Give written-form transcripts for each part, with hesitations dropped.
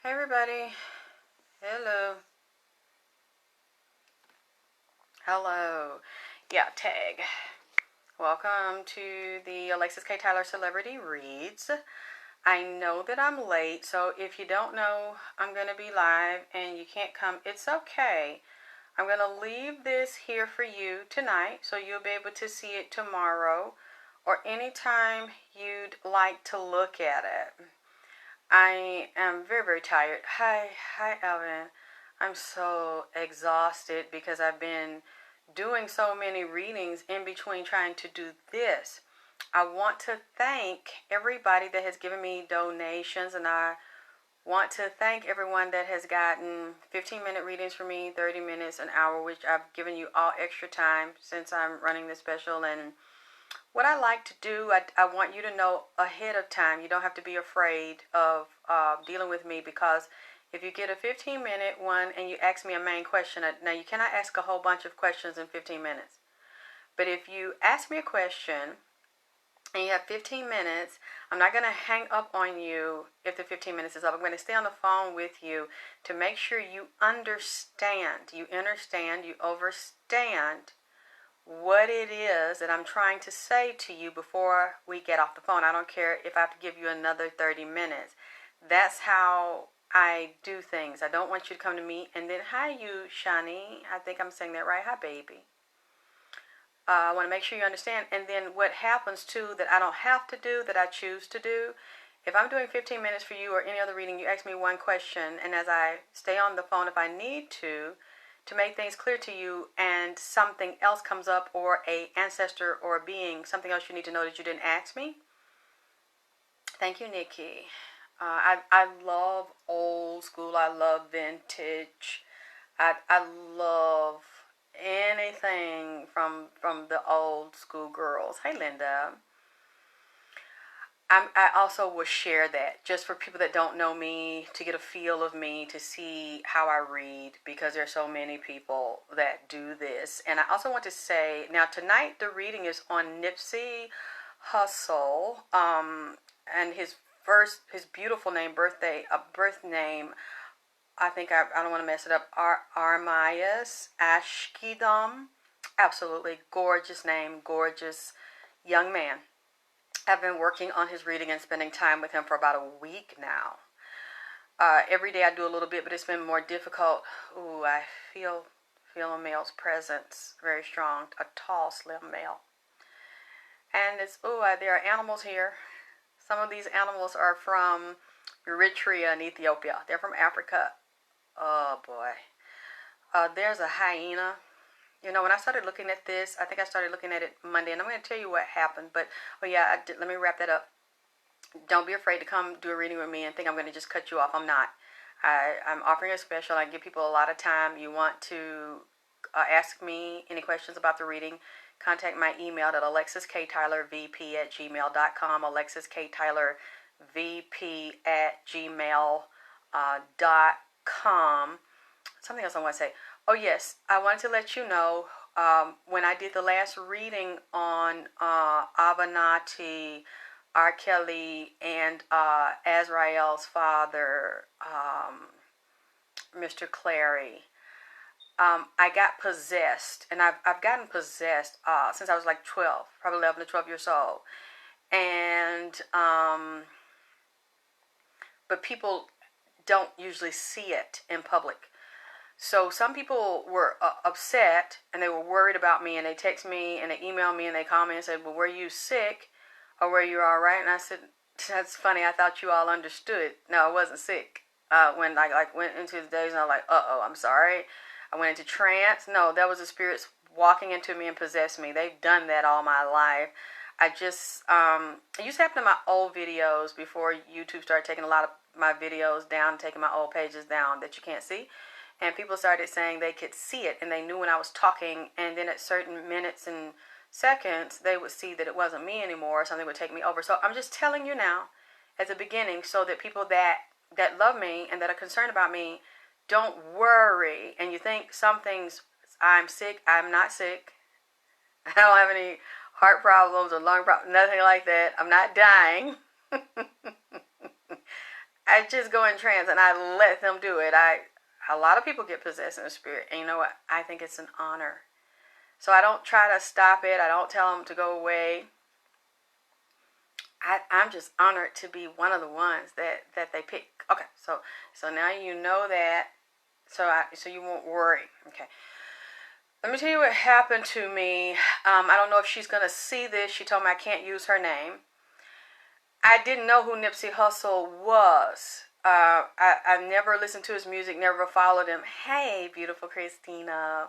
Hey everybody. Hello. Hello. Yeah, tag. Welcome to the Alexis K. Tyler Celebrity Reads. I know that I'm late, so if you don't know I'm going to be live and you can't come, it's okay. I'm going to leave this here for you tonight, so you'll be able to see it tomorrow or anytime you'd like to look at it. I am very, very tired. Hi, Alvin. I'm so exhausted because I've been doing so many readings in between trying to do this. I want to thank everybody that has given me donations, and I want to thank everyone that has gotten 15-minute readings for me, 30 minutes, an hour, which I've given you all extra time since I'm running this special. And what I like to do, I want you to know ahead of time. You don't have to be afraid of dealing with me, because if you get a 15-minute one and you ask me a main question, now you cannot ask a whole bunch of questions in 15 minutes. But if you ask me a question and you have 15 minutes, I'm not going to hang up on you if the 15 minutes is up. I'm going to stay on the phone with you to make sure you understand, you overstand what it is that I'm trying to say to you before we get off the phone. I don't care if I have to give you another 30 minutes. That's how I do things. I don't want you to come to me and then, hi you, Shani. I think I'm saying that right. Hi, baby. I want to make sure you understand. And then what happens too, that I don't have to do, that I choose to do. If I'm doing 15 minutes for you or any other reading, you ask me one question, and as I stay on the phone, if I need to make things clear to you and something else comes up, or a ancestor or a being, something else you need to know that you didn't ask me. Thank you, Nikki. I love old school. I love vintage. I love anything from the old school girls. Hey, Linda. I also will share that just for people that don't know me, to get a feel of me, to see how I read, because there are so many people that do this. And I also want to say, now tonight the reading is on Nipsey Hussle, and his beautiful name, birth name. I think I don't want to mess it up. Armias Ashkidum. Absolutely gorgeous name, gorgeous young man. I've been working on his reading and spending time with him for about a week now. Every day I do a little bit, but it's been more difficult. Ooh, I feel a male's presence very strong. A tall, slim male. And there are animals here. Some of these animals are from Eritrea and Ethiopia. They're from Africa. Oh boy. There's a hyena. You know, when I started looking at this, I think I started looking at it Monday, and I'm going to tell you what happened. But, let me wrap that up. Don't be afraid to come do a reading with me and think I'm going to just cut you off. I'm not. I'm offering a special. I give people a lot of time. You want to ask me any questions about the reading, contact my email at alexiskttylervp@gmail.com, alexiskttylervp@gmail.com. Something else I want to say. Oh, yes. I wanted to let you know, when I did the last reading on Avenatti, R. Kelly, and Azrael's father, Mr. Clary, I got possessed. And I've gotten possessed since I was like 12, probably 11 to 12 years old. And, but people don't usually see it in public. So some people were upset, and they were worried about me, and they text me and they email me and they call me and said, well, were you sick or were you all right? And I said, that's funny. I thought you all understood. No, I wasn't sick. When I went into the days and I was like, uh-oh, I'm sorry. I went into trance. No, that was the spirits walking into me and possessed me. They've done that all my life. I just, it used to happen in my old videos before YouTube started taking a lot of my videos down, taking my old pages down that you can't see. And people started saying they could see it, and they knew when I was talking, and then at certain minutes and seconds, they would see that it wasn't me anymore, or something would take me over. So I'm just telling you now, at the beginning, so that people that love me and that are concerned about me don't worry. And you think some things, I'm sick, I'm not sick. I don't have any heart problems or lung problems, nothing like that. I'm not dying. I just go in trance and I let them do it. A lot of people get possessed in the spirit, and you know what? I think it's an honor. So I don't try to stop it. I don't tell them to go away. I'm just honored to be one of the ones that they pick. Okay, so now you know that, so you won't worry. Okay, let me tell you what happened to me. I don't know if she's gonna see this. She told me I can't use her name. I didn't know who Nipsey Hussle was. I never listened to his music, never followed him. Hey, beautiful Christina.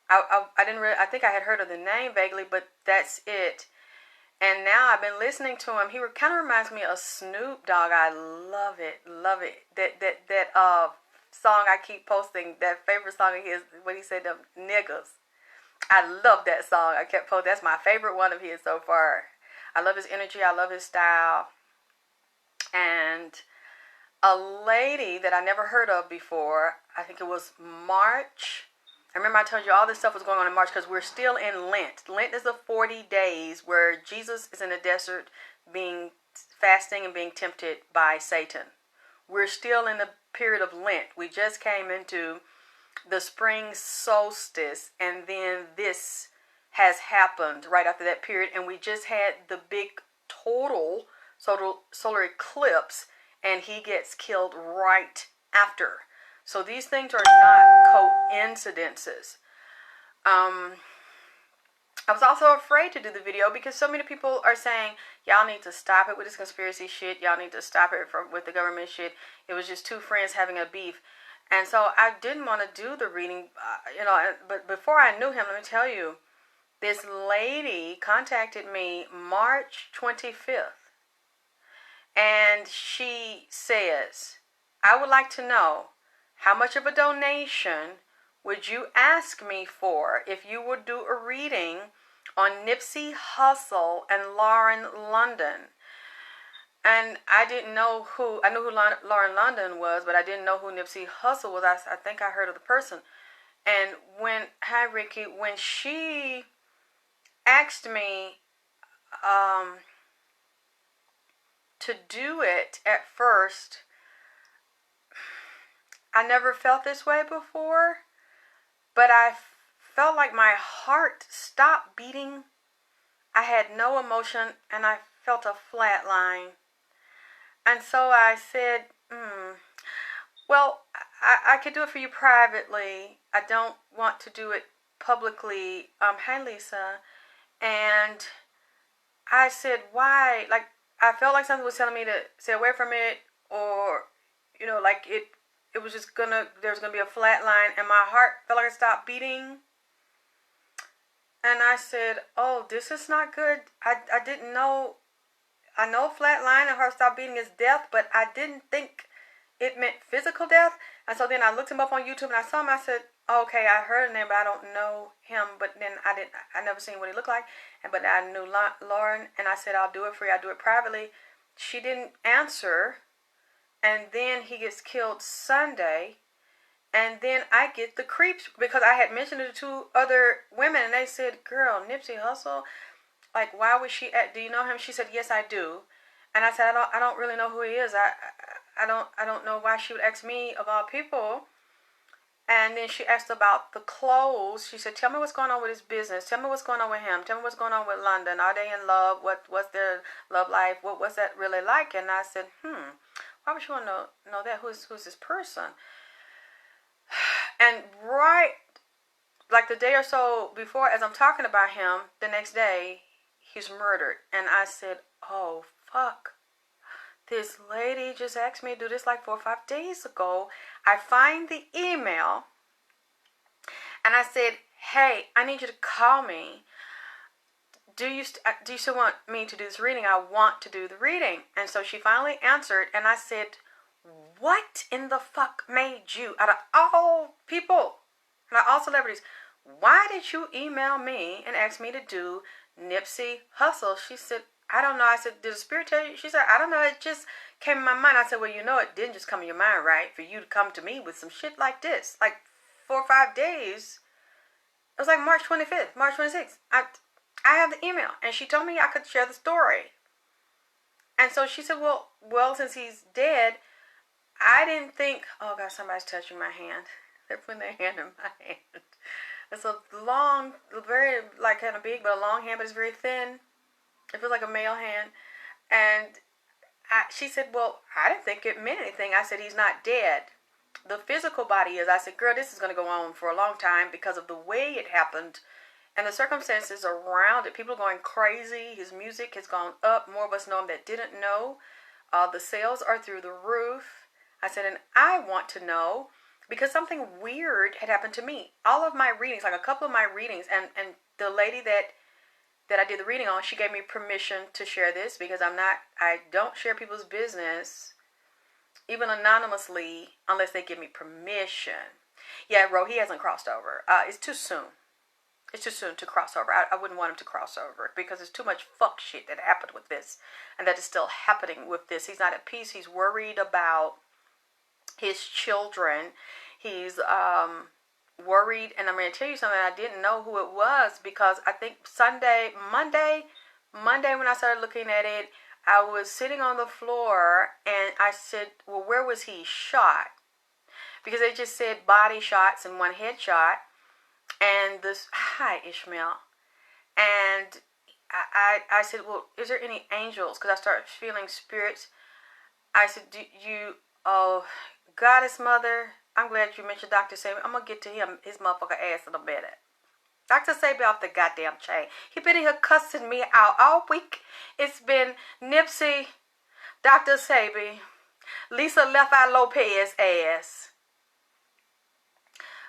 I didn't really. I think I had heard of the name vaguely, but that's it. And now I've been listening to him. He kind of reminds me of Snoop Dogg. I love it, love it. That song I keep posting, that favorite song of his, when he said them niggas. I love that song. I kept posting. That's my favorite one of his so far. I love his energy. I love his style. And a lady that I never heard of before, I think it was March. I remember I told you all this stuff was going on in March because we're still in Lent. Lent is the 40 days where Jesus is in the desert being fasting and being tempted by Satan. We're still in the period of Lent. We just came into the spring solstice, and then this has happened right after that period, and we just had the big total solar eclipse, and he gets killed right after. So these things are not coincidences. I was also afraid to do the video because so many people are saying, y'all need to stop it with this conspiracy shit. Y'all need to stop it with the government shit. It was just two friends having a beef. And so I didn't want to do the reading, but before I knew him, let me tell you, this lady contacted me March 25th. And she says, I would like to know, how much of a donation would you ask me for if you would do a reading on Nipsey Hussle and Lauren London? And I didn't know I knew who Lauren London was, but I didn't know who Nipsey Hussle was. I think I heard of the person. And hi Ricky, when she asked me to do it at first, I never felt this way before, but I felt like my heart stopped beating. I had no emotion, and I felt a flat line. And so I said, well, I could do it for you privately. I don't want to do it publicly. Hi, Lisa. And I said, why? Like, I felt like something was telling me to stay away from it, or, like it was just there was gonna be a flat line, and my heart felt like it stopped beating. And I said, oh, this is not good. I didn't know. I know flat line and heart stop beating is death, but I didn't think it meant physical death. And so then I looked him up on YouTube and I saw him. I said, oh, okay, I heard his name, but I don't know him. But then I never seen what he looked like. But I knew Lauren, and I said, I'll do it for you. I'll do it privately. She didn't answer. And then he gets killed Sunday. And then I get the creeps because I had mentioned it to two other women, and they said, girl, Nipsey Hussle, like, why would she, do you know him? She said, yes, I do. And I said, I don't really know who he is. I don't know why she would ask me of all people. And then she asked about the clothes. She said, tell me what's going on with his business. Tell me what's going on with him. Tell me what's going on with London. Are they in love? What's their love life? What's that really like? And I said, why would you want to know that? Who's this person? And right, like the day or so before, as I'm talking about him, the next day, he's murdered. And I said, oh, fuck. This lady just asked me to do this like 4 or 5 days ago. I find the email, and I said, hey, I need you to call me. Do you still want me to do this reading? I want to do the reading. And so she finally answered, and I said, what in the fuck made you, out of all people, out of all celebrities, why did you email me and ask me to do Nipsey Hussle? She said, I don't know. I said, did the spirit tell you? She said, I don't know. It just came in my mind. I said, well, it didn't just come in your mind, right? For you to come to me with some shit like this, like 4 or 5 days. It was like March 25th, March 26th. I have the email, and she told me I could share the story. And so she said, well, since he's dead, I didn't think, oh God, somebody's touching my hand. They're putting their hand in my hand. It's a long, very, like, kind of big, but a long hand, but it's very thin. It feels like a male hand. And she said, well, I didn't think it meant anything. I said, he's not dead. The physical body is. I said, girl, this is going to go on for a long time because of the way it happened and the circumstances around it. People are going crazy. His music has gone up. More of us know him that didn't know. The sales are through the roof. I said, and I want to know because something weird had happened to me. All of my readings, like a couple of my readings, and the lady that I did the reading on, she gave me permission to share this because I don't share people's business, even anonymously, unless they give me permission. Yeah, Ro, he hasn't crossed over. It's too soon. It's too soon to cross over. I wouldn't want him to cross over because there's too much fuck shit that happened with this and that is still happening with this. He's not at peace. He's worried about his children. He's worried, and I'm going to tell you something. I didn't know who it was because I think Monday when I started looking at it, I was sitting on the floor and I said, well, where was he shot? Because they just said body shots and one headshot. And this, hi Ishmael. And I said, well, is there any angels? Because I started feeling spirits. I said, oh, Goddess Mother, I'm glad you mentioned Dr. Sebi. I'm going to get to him, his motherfucker ass in a minute. Dr. Sebi off the goddamn chain. He been in here cussing me out all week. It's been Nipsey, Dr. Sebi, Lisa Left Eye Lopes ass,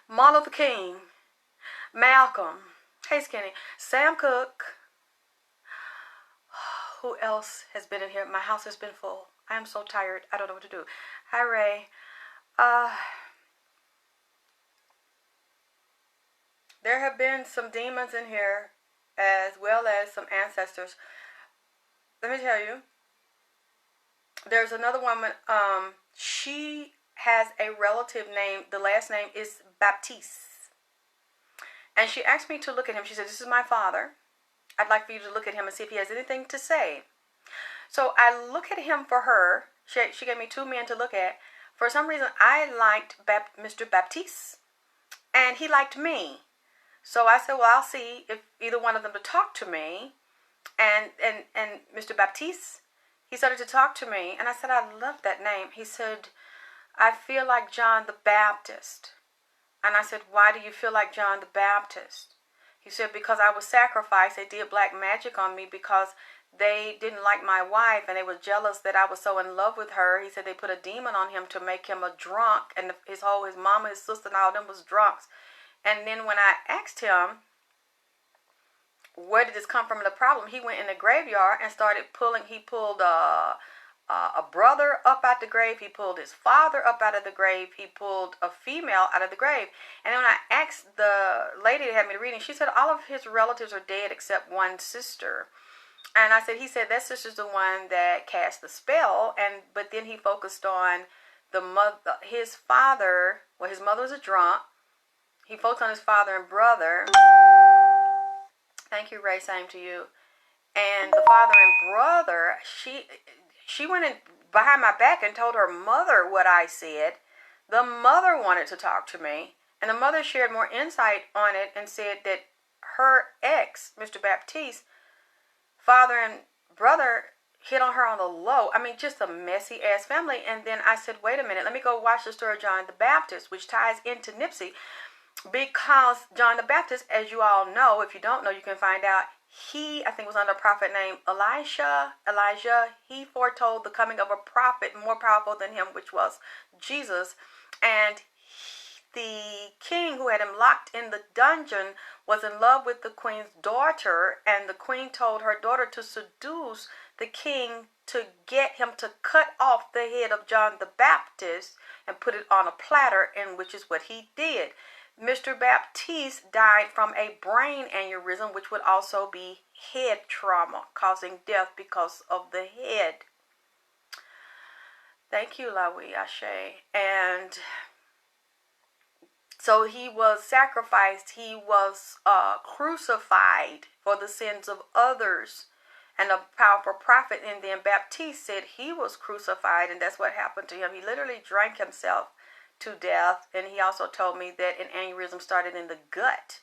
Martin Luther King, Malcolm, hey Skinny, Sam Cooke. Who else has been in here? My house has been full. I am so tired. I don't know what to do. Hi, Ray. There have been some demons in here as well as some ancestors. Let me tell you. There's another woman. She has a relative name. The last name is Baptiste. And she asked me to look at him. She said, this is my father. I'd like for you to look at him and see if he has anything to say. So I look at him for her. She gave me two men to look at. For some reason, I liked Mr. Baptiste, and he liked me. So I said, well, I'll see if either one of them to talk to me. And Mr. Baptiste, he started to talk to me. And I said, I love that name. He said, I feel like John the Baptist. And I said, why do you feel like John the Baptist? He said, because I was sacrificed. They did black magic on me because they didn't like my wife and they were jealous that I was so in love with her. He said they put a demon on him to make him a drunk, and his mama, his sister, and all of them was drunks. And then when I asked him, where did this come from, the problem, he went in the graveyard and started pulling. He pulled a brother up out the grave. He pulled his father up out of the grave. He pulled a female out of the grave. And then when I asked the lady that had me reading, she said all of his relatives are dead except one sister. And I said, he said that sister's the one that cast the spell. But then he focused on the mother, his father. Well, his mother was a drunk. He focused on his father and brother. Thank you, Ray. Same to you. And the father and brother, she went in behind my back and told her mother what I said. The mother wanted to talk to me. And the mother shared more insight on it and said that her ex, Mr. Baptiste, father and brother hit on her on the low. I mean, just a messy ass family. And then I said, wait a minute, let me go watch the story of John the Baptist, which ties into Nipsey. Because John the Baptist, as you all know, if you don't know, you can find out, I think was under a prophet named Elijah. He foretold the coming of a prophet more powerful than him, which was Jesus. And the king who had him locked in the dungeon was in love with the queen's daughter, and the queen told her daughter to seduce the king to get him to cut off the head of John the Baptist and put it on a platter, and which is what he did. Mr. Baptiste died from a brain aneurysm, which would also be head trauma, causing death because of the head. Thank you, Lawi Ashe. And so he was sacrificed. He was crucified for the sins of others. and a powerful prophet. And then Baptiste said he was crucified, and that's what happened to him. He literally drank himself to death. And he also told me that an aneurysm started in the gut,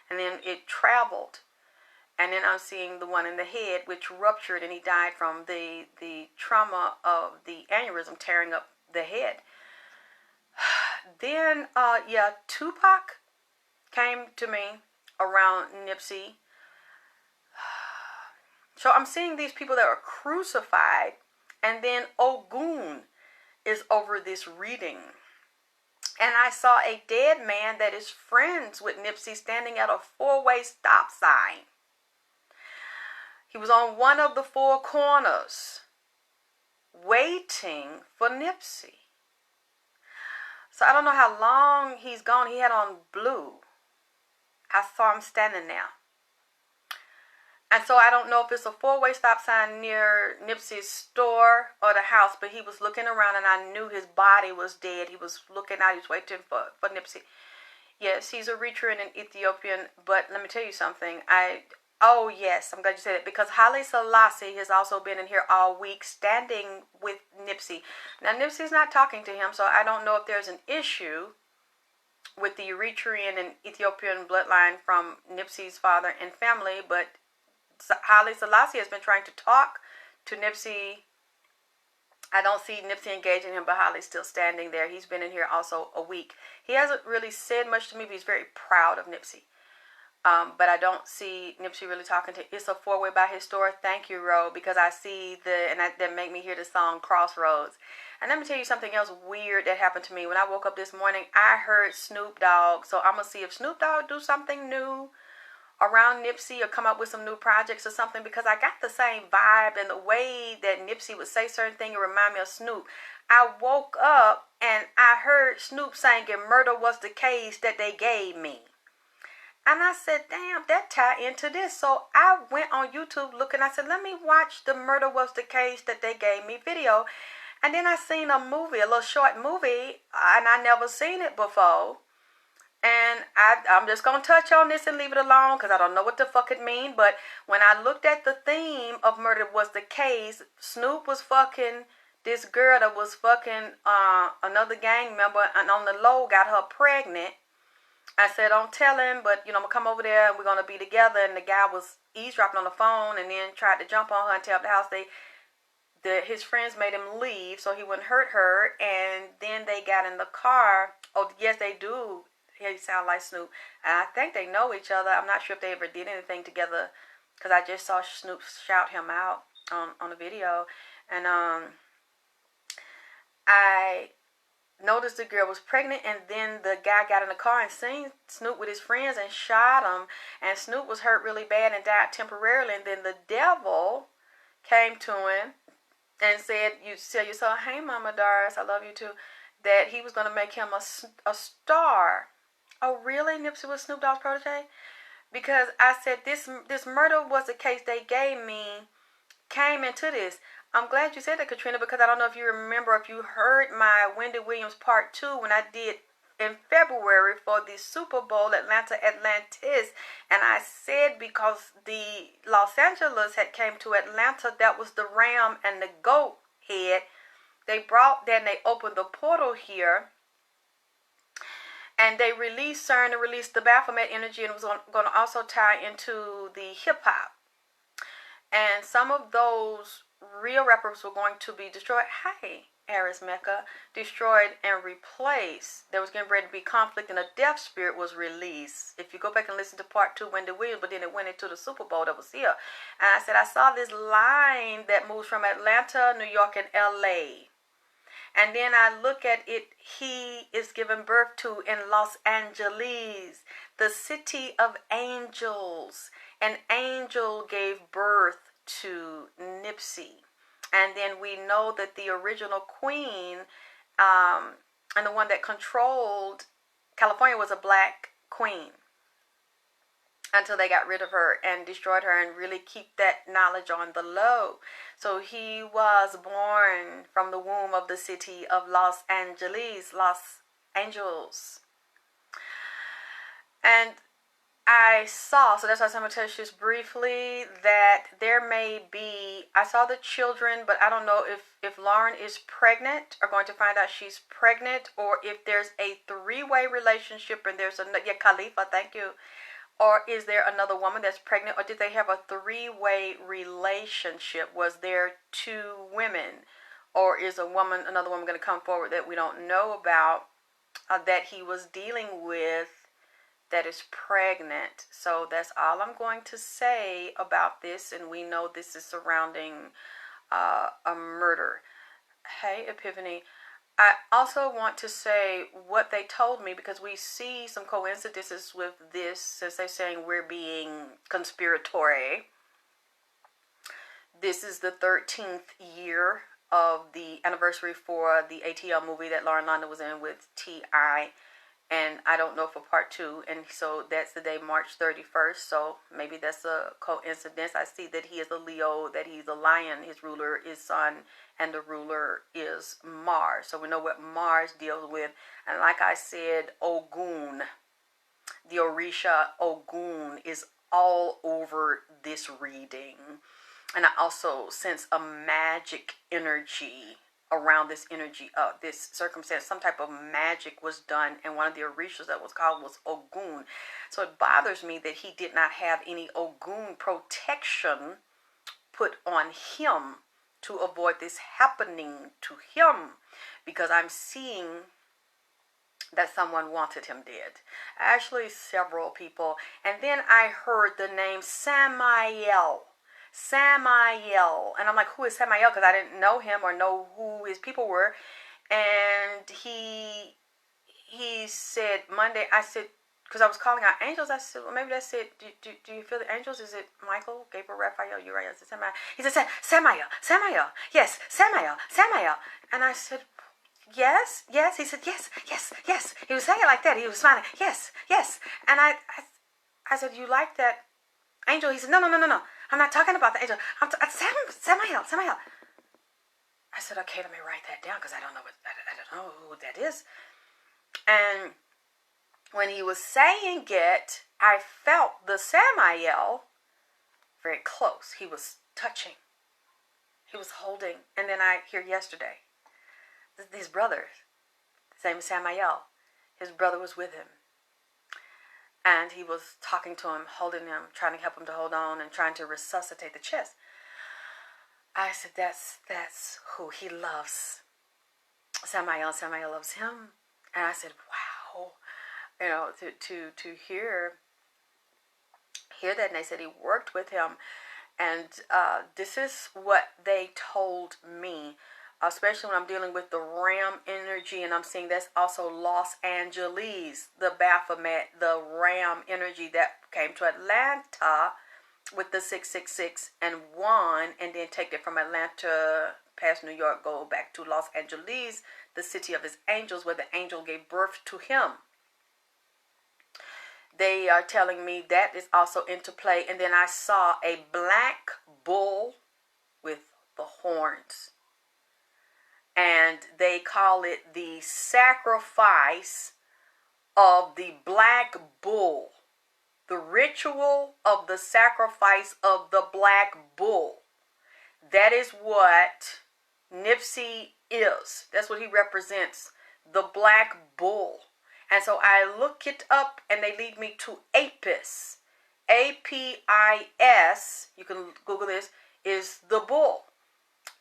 and then it traveled. And then I'm seeing the one in the head, which ruptured, and he died from the trauma of the aneurysm tearing up the head. Then, Tupac came to me around Nipsey. So I'm seeing these people that are crucified, and then Ogun is over this reading. And I saw a dead man that is friends with Nipsey standing at a 4-way stop sign. He was on one of the 4 corners waiting for Nipsey. So I don't know how long he's gone. He had on blue. I saw him standing there. And so I don't know if it's a 4-way stop sign near Nipsey's store or the house, but he was looking around, and I knew his body was dead. He was looking out. He was waiting for Nipsey. Yes, he's a Eritrean and Ethiopian, but let me tell you something. Oh, yes, I'm glad you said it, because Haile Selassie has also been in here all week standing with Nipsey. Now, Nipsey's not talking to him, so I don't know if there's an issue with the Eritrean and Ethiopian bloodline from Nipsey's father and family, but Haile Selassie has been trying to talk to Nipsey. I don't see Nipsey engaging him, but Haile's still standing there. He's been in here also a week. He hasn't really said much to me, but he's very proud of Nipsey. But I don't see Nipsey really talking to. It's a 4-way by his store. Thank you, Ro, because I see that make me hear the song Crossroads. And let me tell you something else weird that happened to me. When I woke up this morning, I heard Snoop Dogg. So I'm going to see if Snoop Dogg do something new around Nipsey or come up with some new projects or something, because I got the same vibe, and the way that Nipsey would say certain things remind me of Snoop. I woke up and I heard Snoop saying murder was the case that they gave me. And I said, damn, that tie into this. So I went on YouTube looking. I said, let me watch the murder was the case that they gave me video. And then I seen a movie, a little short movie, and I never seen it before. And I'm just going to touch on this and leave it alone because I don't know what the fuck it mean. But when I looked at the theme of murder was the case, Snoop was fucking this girl that was fucking another gang member, and on the low got her pregnant. I said, don't tell him, but, I'm going to come over there and we're going to be together. And the guy was eavesdropping on the phone and then tried to jump on her and tell the house his friends made him leave so he wouldn't hurt her. And then they got in the car. Oh, yes, they do. He sound like Snoop. And I think they know each other. I'm not sure if they ever did anything together because I just saw Snoop shout him out on the video. And I noticed the girl was pregnant, and then the guy got in the car and seen Snoop with his friends and shot him, and Snoop was hurt really bad and died temporarily. And then the devil came to him and said, you tell your son, hey Mama Doris, I love you too, that he was going to make him a star. Oh really? Nipsey was Snoop Dogg's protege? Because I said this murder was the case they gave me came into this. I'm glad you said that, Katrina, because I don't know if you remember, if you heard my Wendy Williams part 2 when I did in February for the Super Bowl Atlantis. And I said because the Los Angeles had came to Atlanta, that was the ram and the goat head. They brought that and they opened the portal here. And they released CERN and released the Baphomet energy, and it was going to also tie into the hip-hop. And some of those real rappers were going to be destroyed. Hey, Aris Mecca. Destroyed and replaced. There was getting ready to be conflict, and a death spirit was released. If you go back and listen to part 2, Wendy Williams, but then it went into the Super Bowl that was here. And I said, I saw this line that moves from Atlanta, New York, and LA. And then I look at it, he is given birth to in Los Angeles, the city of angels. An angel gave birth to Nipsey. And then we know that the original queen and the one that controlled California was a black queen until they got rid of her and destroyed her and really keep that knowledge on the low. So he was born from the womb of the city of Los Angeles, Los Angeles. And I saw, so that's why I'm going to touch this briefly, that there may be, I saw the children, but I don't know if Lauren is pregnant, or going to find out she's pregnant, or if there's a three-way relationship and there's another, yeah, Khalifa, thank you. Or is there another woman that's pregnant, or did they have a three-way relationship? Was there two women, or is another woman going to come forward that we don't know about, that he was dealing with, that is pregnant? So that's all I'm going to say about this, and we know this is surrounding a murder. Hey, Epiphany. I also want to say what they told me, because we see some coincidences with this, since they're saying we're being conspiratory. This is the 13th year of the anniversary for the ATL movie that Lauren London was in with T.I., and I don't know for part 2, and so that's the day, March 31st, so maybe that's a coincidence. I see that he is a Leo, that he's a lion, his ruler is Sun, and the ruler is Mars. So we know what Mars deals with, and like I said, Ogun, the Orisha Ogun, is all over this reading. And I also sense a magic energy around this energy, this circumstance. Some type of magic was done, and one of the orishas that was called was Ogun. So it bothers me that he did not have any Ogun protection put on him to avoid this happening to him, because I'm seeing that someone wanted him dead. Actually, several people. And then I heard the name Samael. Samael, and I'm like, who is Samael? Because I didn't know him or know who his people were. And he said Monday, I said, because I was calling out angels, I said, well, maybe that's it. Do you feel the angels? Is it Michael, Gabriel, Raphael, Uriah? Is it Samael? He said, Samael, yes, Samael. And I said, yes. He said, yes. He was saying it like that. He was smiling, yes. And I said, you like that angel? He said, no. I'm not talking about the angel. Samael. I said, okay, let me write that down, because I don't know who that is. And when he was saying it, I felt the Samael very close. He was touching. He was holding. And then I hear yesterday, his brother, same as Samael, his brother was with him. And he was talking to him, holding him, trying to help him to hold on, and trying to resuscitate the chest. I said, that's who he loves. Samael loves him. And I said, wow. You know, to hear that. And they said he worked with him. And this is what they told me, especially when I'm dealing with the Ram energy, and I'm seeing that's also Los Angeles, the Baphomet, the Ram energy that came to Atlanta with the 666 and 1, and then take it from Atlanta past New York, go back to Los Angeles, the city of his angels, where the angel gave birth to him. They are telling me that is also into play. And then I saw a black bull with the horns. And they call it the sacrifice of the black bull. The ritual of the sacrifice of the black bull. That is what Nipsey is. That's what he represents. The black bull. And so I look it up, and they lead me to Apis. A-P-I-S, you can Google this, is the bull.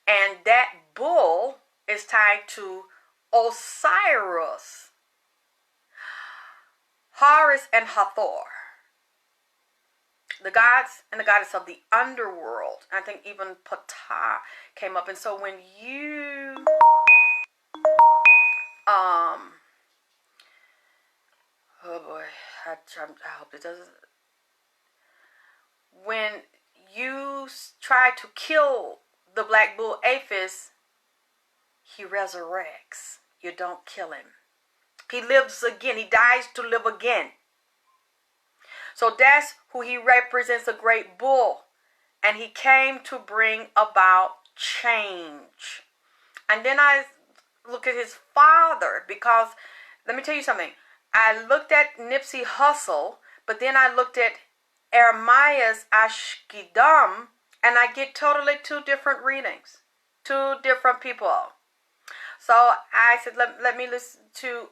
And that bull is tied to Osiris, Horus, and Hathor, the gods and the goddess of the underworld. I think even Ptah came up. And so when you oh boy, I hope it doesn't. When you try to kill the black bull Apis, he resurrects. You don't kill him. He lives again. He dies to live again. So that's who he represents, a great bull. And he came to bring about change. And then I look at his father, because let me tell you something. I looked at Nipsey Hussle, But then I looked at Ermias Ashkidam, and I get totally two different readings. Two different people. So I said, let me listen to...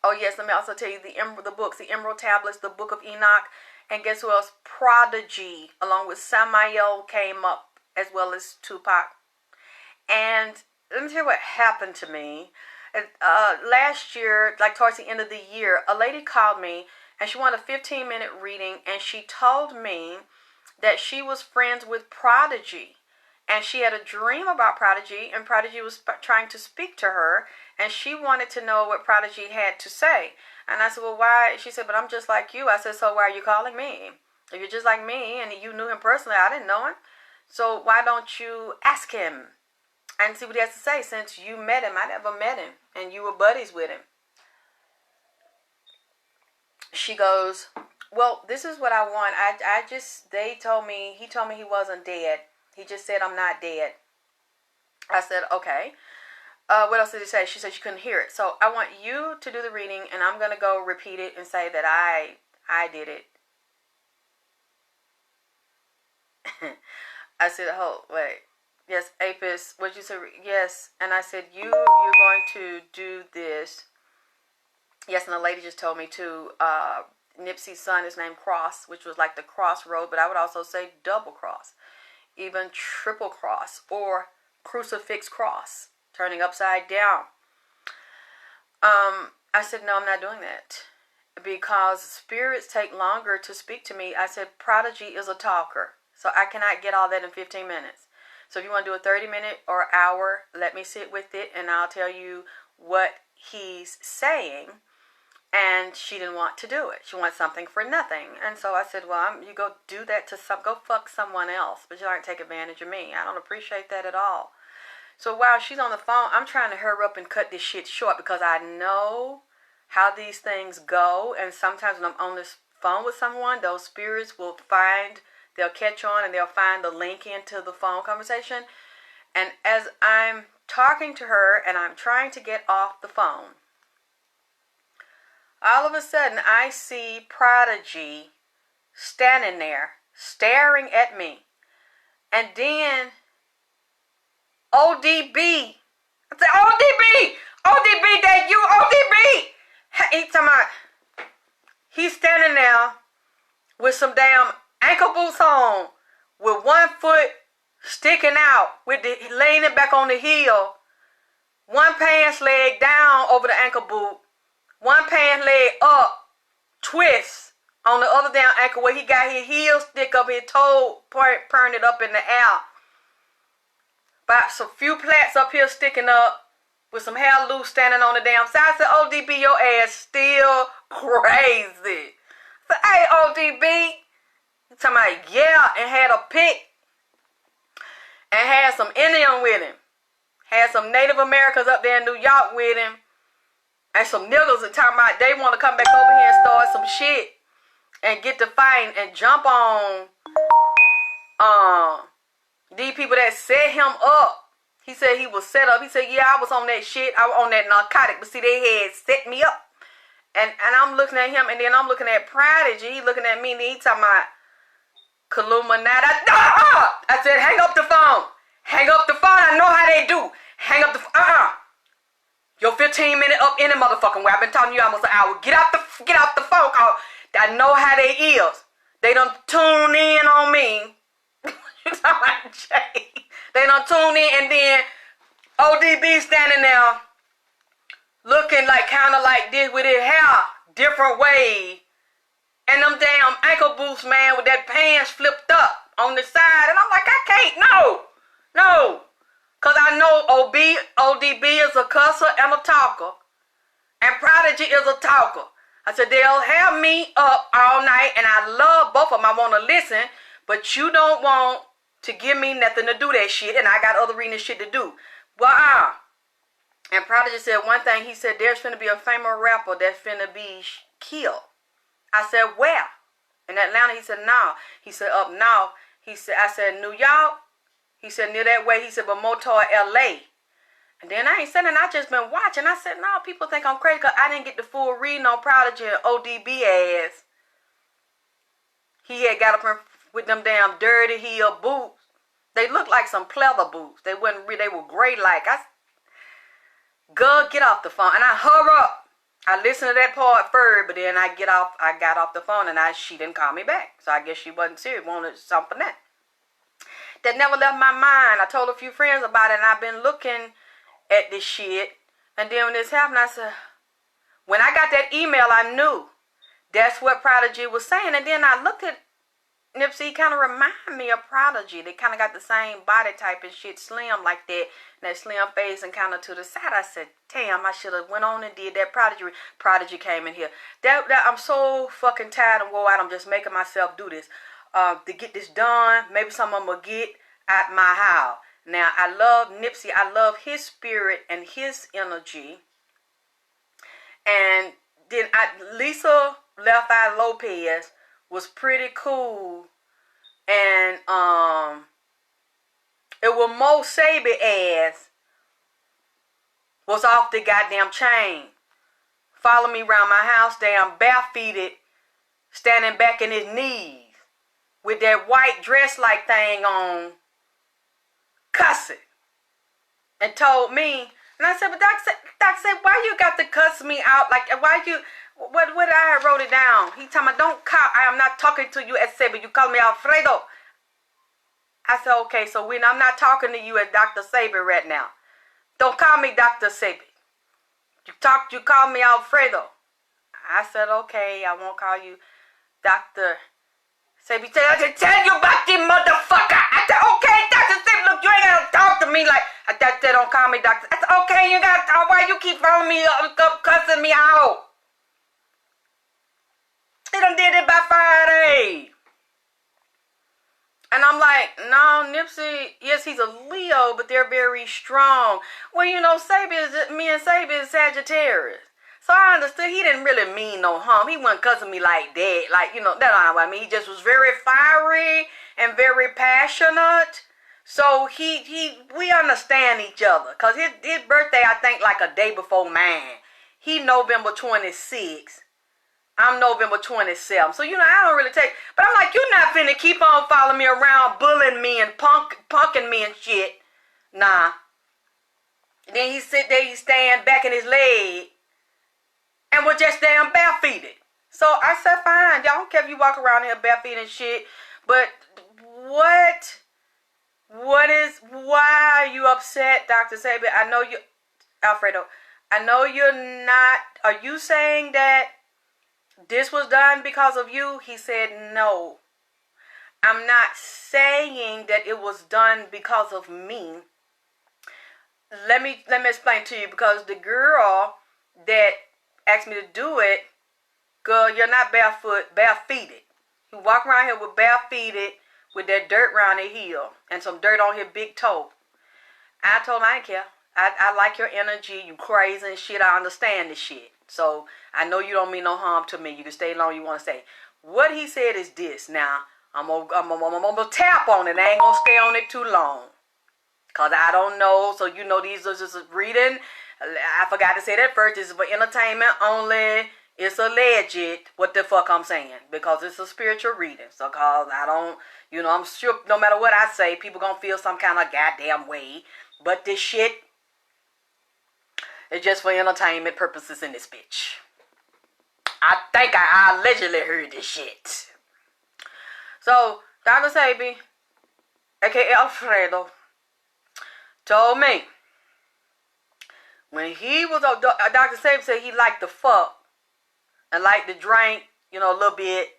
Oh, yes, let me also tell you the books, the Emerald Tablets, the Book of Enoch, and guess who else? Prodigy, along with Samael, came up, as well as Tupac. And let me tell you what happened to me. Last year, like towards the end of the year, a lady called me, and she wanted a 15-minute reading, and she told me that she was friends with Prodigy. And she had a dream about Prodigy, and Prodigy was trying to speak to her, and she wanted to know what Prodigy had to say. And I said, well, why? She said, but I'm just like you. I said, so why are you calling me? If you're just like me, and you knew him personally, I didn't know him. So why don't you ask him and see what he has to say, since you met him? I never met him, and you were buddies with him. She goes, well, this is what I want. He told me he wasn't dead. He just said, I'm not dead. I said, okay. What else did he say? She said she couldn't hear it. So I want you to do the reading, and I'm going to go repeat it and say that I did it. I said, oh, wait. Yes, Apis, what you said? Yes. And I said, you're going to do this. Yes, and the lady just told me too, Nipsey's son is named Cross, which was like the crossroad, but I would also say double cross, even triple cross, or crucifix cross, turning upside down. I said, no, I'm not doing that, because spirits take longer to speak to me. I said, Prodigy is a talker, so I cannot get all that in 15 minutes. So if you want to do a 30-minute or hour, let me sit with it, and I'll tell you what he's saying. And she didn't want to do it. She wants something for nothing. And so I said, well, you go do that to go fuck someone else, but you aren't take advantage of me. I don't appreciate that at all. So while she's on the phone, I'm trying to hurry up and cut this shit short, because I know how these things go. And sometimes when I'm on this phone with someone, those spirits they'll catch on, and they'll find the link into the phone conversation. And as I'm talking to her and I'm trying to get off the phone, all of a sudden, I see Prodigy standing there, staring at me. And then, ODB. I said, ODB! ODB, that you, ODB! He's standing there with some damn ankle boots on, with one foot sticking out, laying it back on the heel, one pants leg down over the ankle boot, one pant leg up, twist on the other damn ankle, where he got his heel stick up, his toe pointed up in the air. About some few plaits up here sticking up, with some hair loose standing on the damn side. I said, ODB, your ass still crazy. I said, hey, ODB. He's talking about, yeah, and had a pick. And had some Indian with him. Had some Native Americans up there in New York with him. And some niggas are talking about they want to come back over here and start some shit and get to fighting and jump on these people that set him up. He said he was set up. He said, yeah, I was on that shit. I was on that narcotic. But see, they had set me up. And I'm looking at him, and then I'm looking at Prodigy. He looking at me, and he talking about Illuminati. I said, hang up the phone. Hang up the phone. I know how they do. Hang up the phone. Your 15-minute up in the motherfucking way. I've been talking to you almost an hour. Get off the phone call. I know how they is. They done tune in on me. You talking about Jay? They done tune in, and then ODB standing there looking like kind of like this with his hair different way. And them damn ankle boots, man, with that pants flipped up on the side. And I'm like, I can't. No. Because I know ODB is a cusser and a talker. And Prodigy is a talker. I said, they'll have me up all night, and I love both of them. I want to listen, but you don't want to give me nothing to do that shit, and I got other reading shit to do. Well, And Prodigy said one thing. He said, there's finna be a famous rapper that's finna be killed. I said, where? In Atlanta? He said, no. He said, up north. I said, New York? He said, near that way. He said, but more toward L.A. And then I ain't saying, I just been watching. I said, no, people think I'm crazy because I didn't get the full reading on Prodigy and ODB ass. He had got up with them damn dirty heel boots. They looked like some pleather boots. They were gray like. Girl, get off the phone. And I hurry up. I listened to that part first, but then I got off the phone and she didn't call me back. So I guess she wasn't serious, wanted something that never left my mind. I told a few friends about it and I've been looking at this shit. And then when this happened, I said, when I got that email, I knew that's what Prodigy was saying. And then I looked at Nipsey, kind of remind me of Prodigy. They kind of got the same body type and shit, slim like that. And that slim face and kind of to the side. I said, damn, I should have went on and did that Prodigy. Prodigy came in here. That I'm so fucking tired and wore out. I'm just making myself do this. To get this done. Maybe some of them will get at my house. Now, I love Nipsey. I love his spirit and his energy. And then Lisa Left Eye Lopes was pretty cool. And it was Mo Sebi ass was off the goddamn chain. Follow me around my house, damn barefooted, standing back in his knees with that white dress-like thing on, cussing. And told me, and I said, but Doc said, why you got to cuss me out? Like, why you, what I wrote it down. He told me, don't call, I am not talking to you as Sebi, you call me Alfredo. I said, okay, so I'm not talking to you as Dr. Sebi right now. Don't call me Dr. Sebi. You call me Alfredo. I said, okay, I won't call you Dr. Sebi. I said, tell you about this motherfucker. I said, okay, Dr. Sebi, look, you ain't gotta talk to me like, I said, don't call me Dr. I said, okay, you gotta talk, why you keep following me up, cussing me out? He done did it by Friday. And I'm like, no, Nipsey, yes, he's a Leo, but they're very strong. Well, you know, me and Sebi is Sagittarius. So I understood he didn't really mean no harm. He wasn't cussing me like that. Like, you know, that's not what I mean. He just was very fiery and very passionate. So we understand each other. Because his birthday, I think, like a day before mine. He November 26th. I'm November 27th. So, you know, I don't really take... But I'm like, you're not finna keep on following me around, bullying me and punking me and shit. Nah. Then he sit there, he stand back in his leg and was just damn barefooted. So I said, fine. Y'all don't care if you walk around here barefooted and shit. But why are you upset, Dr. Sebi? I know you... Alfredo, I know you're not... Are you saying that this was done because of you? He said, no. I'm not saying that it was done because of me. Let me explain to you, because the girl that asked me to do it, girl, you're not barefooted. You walk around here with barefooted, with that dirt around her heel, and some dirt on her big toe. I told him I didn't care. I like your energy. You crazy and shit. I understand this shit. So I know you don't mean no harm to me. You can stay long you want to stay. What he said is this. Now, I'm gonna tap on it. I ain't gonna stay on it too long, because I don't know. So, you know, these are just reading. I forgot to say that first. This is for entertainment only. It's alleged what the fuck I'm saying, because it's a spiritual reading. So, cause I don't, you know, I'm sure no matter what I say, people gonna feel some kind of goddamn way. But this shit, it's just for entertainment purposes in this bitch. I think I allegedly heard this shit. So, Dr. Sebi, aka Alfredo, told me when he was, Dr. Sebi said he liked to fuck and liked to drink, you know, a little bit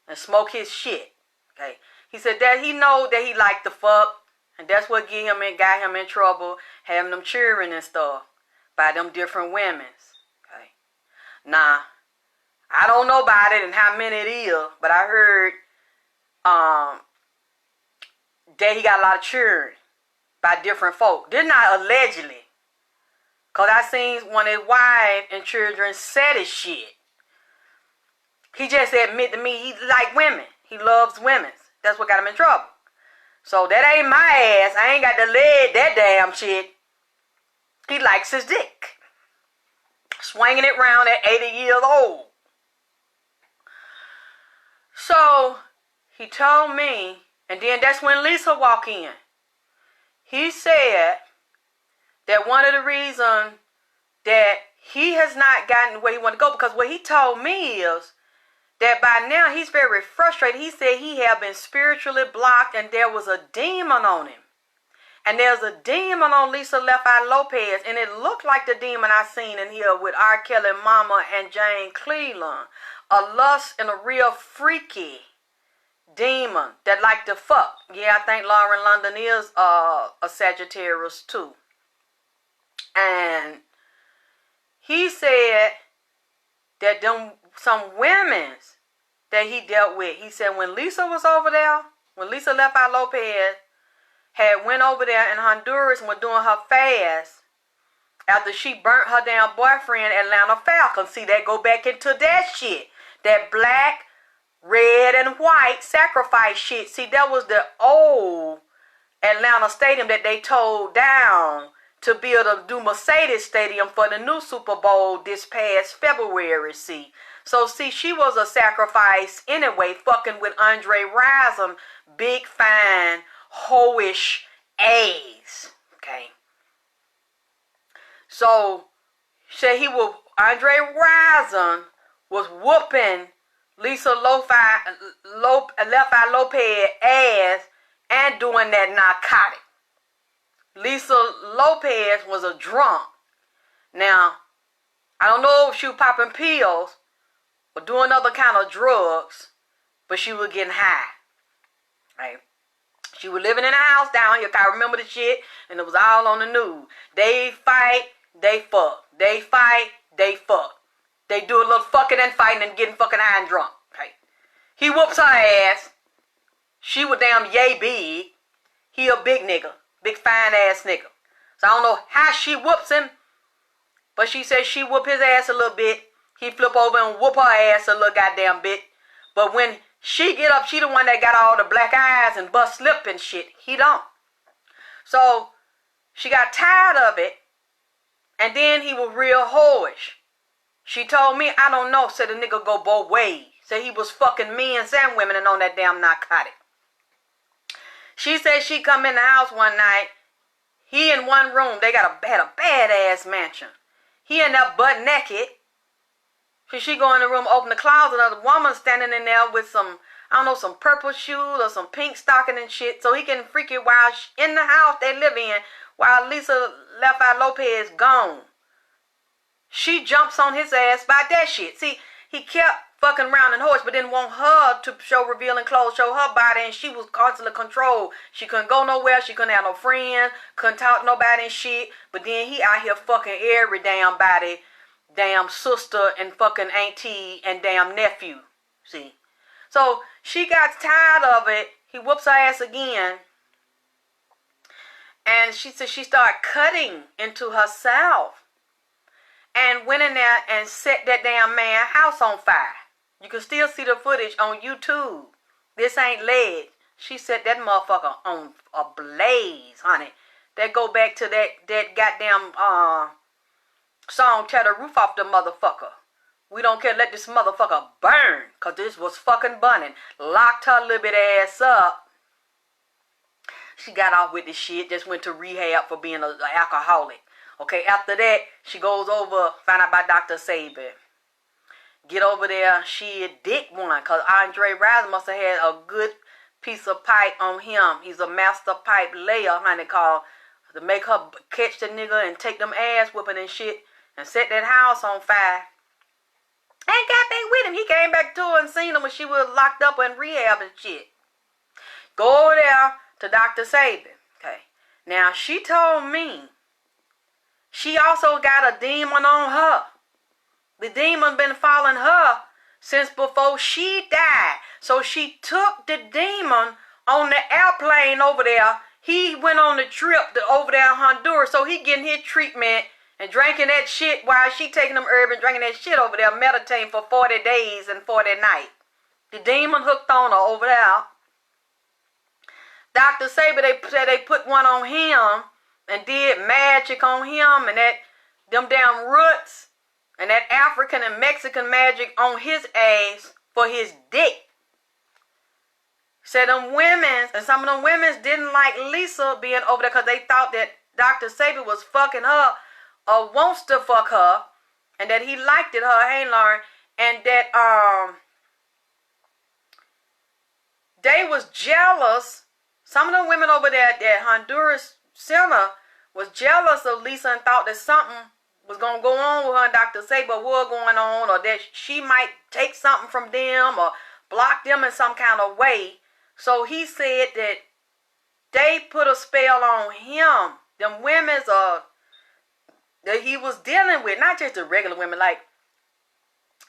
and smoke his shit. Okay. He said that he know that he liked to fuck, and that's what got him in trouble, having them cheering and stuff by them different women's. Okay. Nah, I don't know about it and how many it is, but I heard that he got a lot of cheering by different folk. This not allegedly, because I seen one of his wife and children said his shit. He just admit to me he like women. He loves women. That's what got him in trouble. So that ain't my ass. I ain't got to lead that damn shit. He likes his dick. Swinging it around at 80 years old. So, he told me, and then that's when Lisa walked in. He said that one of the reasons that he has not gotten where he wanted to go, because what he told me is that by now he's very frustrated. He said he had been spiritually blocked and there was a demon on him. And there's a demon on Lisa Left Eye Lopes, and it looked like the demon I seen in here with R. Kelly Mama and Jane Cleveland. A lust and a real freaky demon that like to fuck. Yeah, I think Lauren London is a Sagittarius too. And he said that some women that he dealt with, he said when Lisa was over there, when Lisa Left Eye Lopes had went over there in Honduras and was doing her fast after she burnt her damn boyfriend, Atlanta Falcon. See, that go back into that shit. That black, red, and white sacrifice shit. See, that was the old Atlanta stadium that they tore down to build a new Mercedes stadium for the new Super Bowl this past February, see. So, see, she was a sacrifice anyway, fucking with Andre Rison, big, fine, hoish A's, okay? So, said Andre Rison was whooping Lisa Left Eye Lopes ass and doing that narcotic. Lisa Lopes was a drunk. Now, I don't know if she was popping pills or doing other kind of drugs, but she was getting high. Right? She was living in a house down here. I remember the shit, and it was all on the news. They fight, they fuck. They fight, they fuck. They do a little fucking and fighting and getting fucking high and drunk. Right? He whoops her ass. She was damn yay big. He a big nigga. Big fine ass nigga. So I don't know how she whoops him, but she said she whoop his ass a little bit. He flip over and whoop her ass a little goddamn bit. But when she get up, she the one that got all the black eyes and bust lip and shit. He don't. So she got tired of it, and then he was real whorish. She told me, I don't know, said the nigga go both ways. Said he was fucking men and women and on that damn narcotic. She said she come in the house one night. He in one room. They had a badass mansion. He in there butt naked. So she go in the room, open the closet. Another woman standing in there with some, I don't know, some purple shoes or some pink stocking and shit. So he can freak it while in the house they live in while Lisa Left Eye Lopes gone. She jumps on his ass by that shit. See, he kept fucking around and horse, but didn't want her to show revealing clothes, show her body, and she was constantly controlled. She couldn't go nowhere. She couldn't have no friends. Couldn't talk to nobody and shit. But then he out here fucking every damn body, damn sister and fucking auntie and damn nephew. See? So she got tired of it. He whoops her ass again. And she said she started cutting into herself. And went in there and set that damn man's house on fire. You can still see the footage on YouTube. This ain't leg. She set that motherfucker on a blaze, honey. That go back to that goddamn song, Tear the Roof Off the Motherfucker. We don't care, let this motherfucker burn. Because this was fucking burning. Locked her little bit ass up. She got off with this shit. Just went to rehab for being an alcoholic. Okay, after that, she goes over, find out about Dr. Sebi. Get over there, she a dick one, because Andre Rison must have had a good piece of pipe on him. He's a master pipe layer, honey, called to make her catch the nigga and take them ass whooping and shit and set that house on fire. And got back with him. He came back to her and seen her when she was locked up in rehab and shit. Go over there to Dr. Sebi. Okay, now she told me she also got a demon on her. The demon been following her since before she died. So she took the demon on the airplane over there. He went on the trip over there in Honduras. So he getting his treatment and drinking that shit while she taking them herbs and drinking that shit over there, meditating for 40 days and 40 nights. The demon hooked on her over there. Dr. Sebi, they said they put one on him and did magic on him, and that them damn roots and that African and Mexican magic on his ass for his dick. Said them women, and some of them women didn't like Lisa being over there because they thought that Dr. Sebi was fucking her or wants to fuck her, and that he liked it, her, hey Lauren, and that they was jealous. Some of them women over there at that Honduras center was jealous of Lisa and thought that something was going to go on with her and Dr. Sebi, or was going on, or that she might take something from them or block them in some kind of way. So he said that they put a spell on him. Them women's that he was dealing with, not just the regular women, like